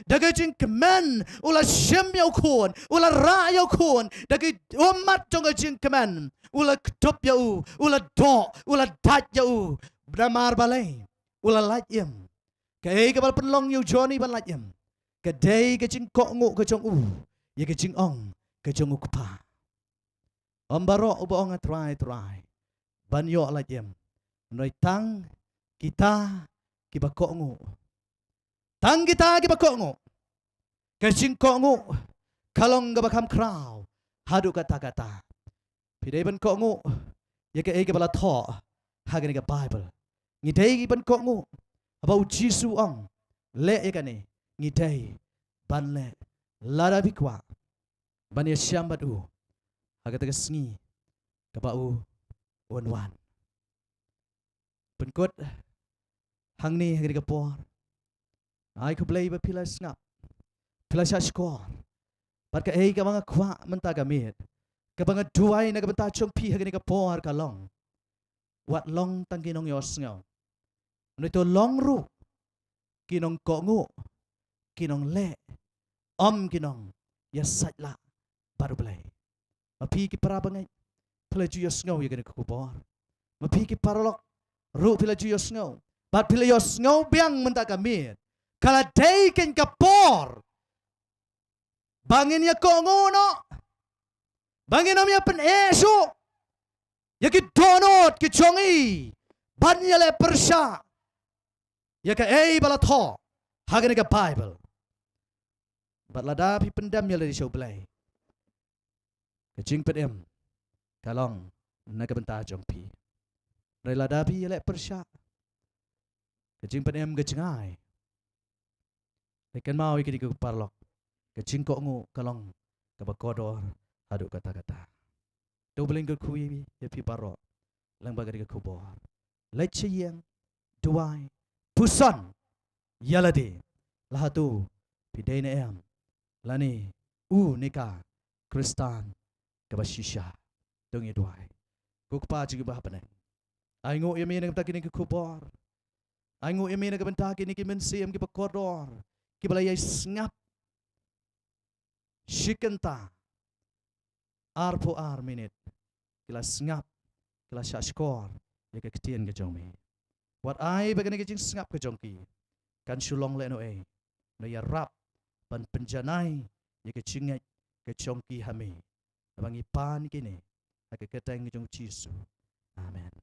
daga jing kemen ula shem yau kon ula ra yau kon daga umat jong jing kemen ula ketop yau ula do ula dat yau bramar balai ula light yam kai ka bal penlong yau Johnny ban light yam ka dei ka jing ko ngo ka jong ya ka jing ong ka jong ukpa Ambaro ubong try. Banyo alajem. Noi tang kita kibakongo. Tang kita kibakongo. Kasing kongo. Kalong gabakam kraw. Hadu kata. Pidai ban kongo. Yaka ege bala tho. Hagani ka Bible. Ngidai ban kongo. About Jisu ong. Le ekane. Ngidai ban le. Lara bikwa. Ban ya syambatu. Agak tegasngi kapau wan penkot hang ni hang kapor ai ko play ba pila ngap pila skor pat ka ka mga kwa menta gamit ka mga duai na kabenta chompi hang kapor ka long wat long tang kinong yos ngaw nito long ru kinong kongo kinong le kinong yasatla baru play Mapi ki para bangai, pila juyos ngau ya kena kubor. Mapi ki paralok, ru pila juyos ngau. Bat pila yos ngau biang menta kami. Kala day ken kapor, bangin ya kongo no, bangin om ya pen eso, ya ki donot ki chongi, ban ya le persya, ya ka bala tho, hagan ka Bible. Bat lada pi pendam ya dari show play. Kecing pedem. Kalong naga benta jong pi. Rai lada pi ya lek persya. Kecing pedem kecengai. Lekan mau ikut ikut parlok. Kecing kok ngu kalong kabakodor haduk kata-kata. Do beling kui ya pi parok. Lang bagari ke kubor. Lece yang duai pusan yalade lahatu pidai na em lani nika Kristan kabashisha dongi duai kukpa juga bah paneng aingo yami nang takini ke kubor aingo yami nang bentaki ni kimensiam ki pakodor ki balay ngap shikenta arpo ar minute kila ngap kila shashkor ya ke ketian ke jongmi buat ai bagani ke jing ngap ke jongki kan sulong le no no ya rap pan penjanai ya ke cingat ke jongki hami abangi pan kini ke keteng ke jong Jisu amen.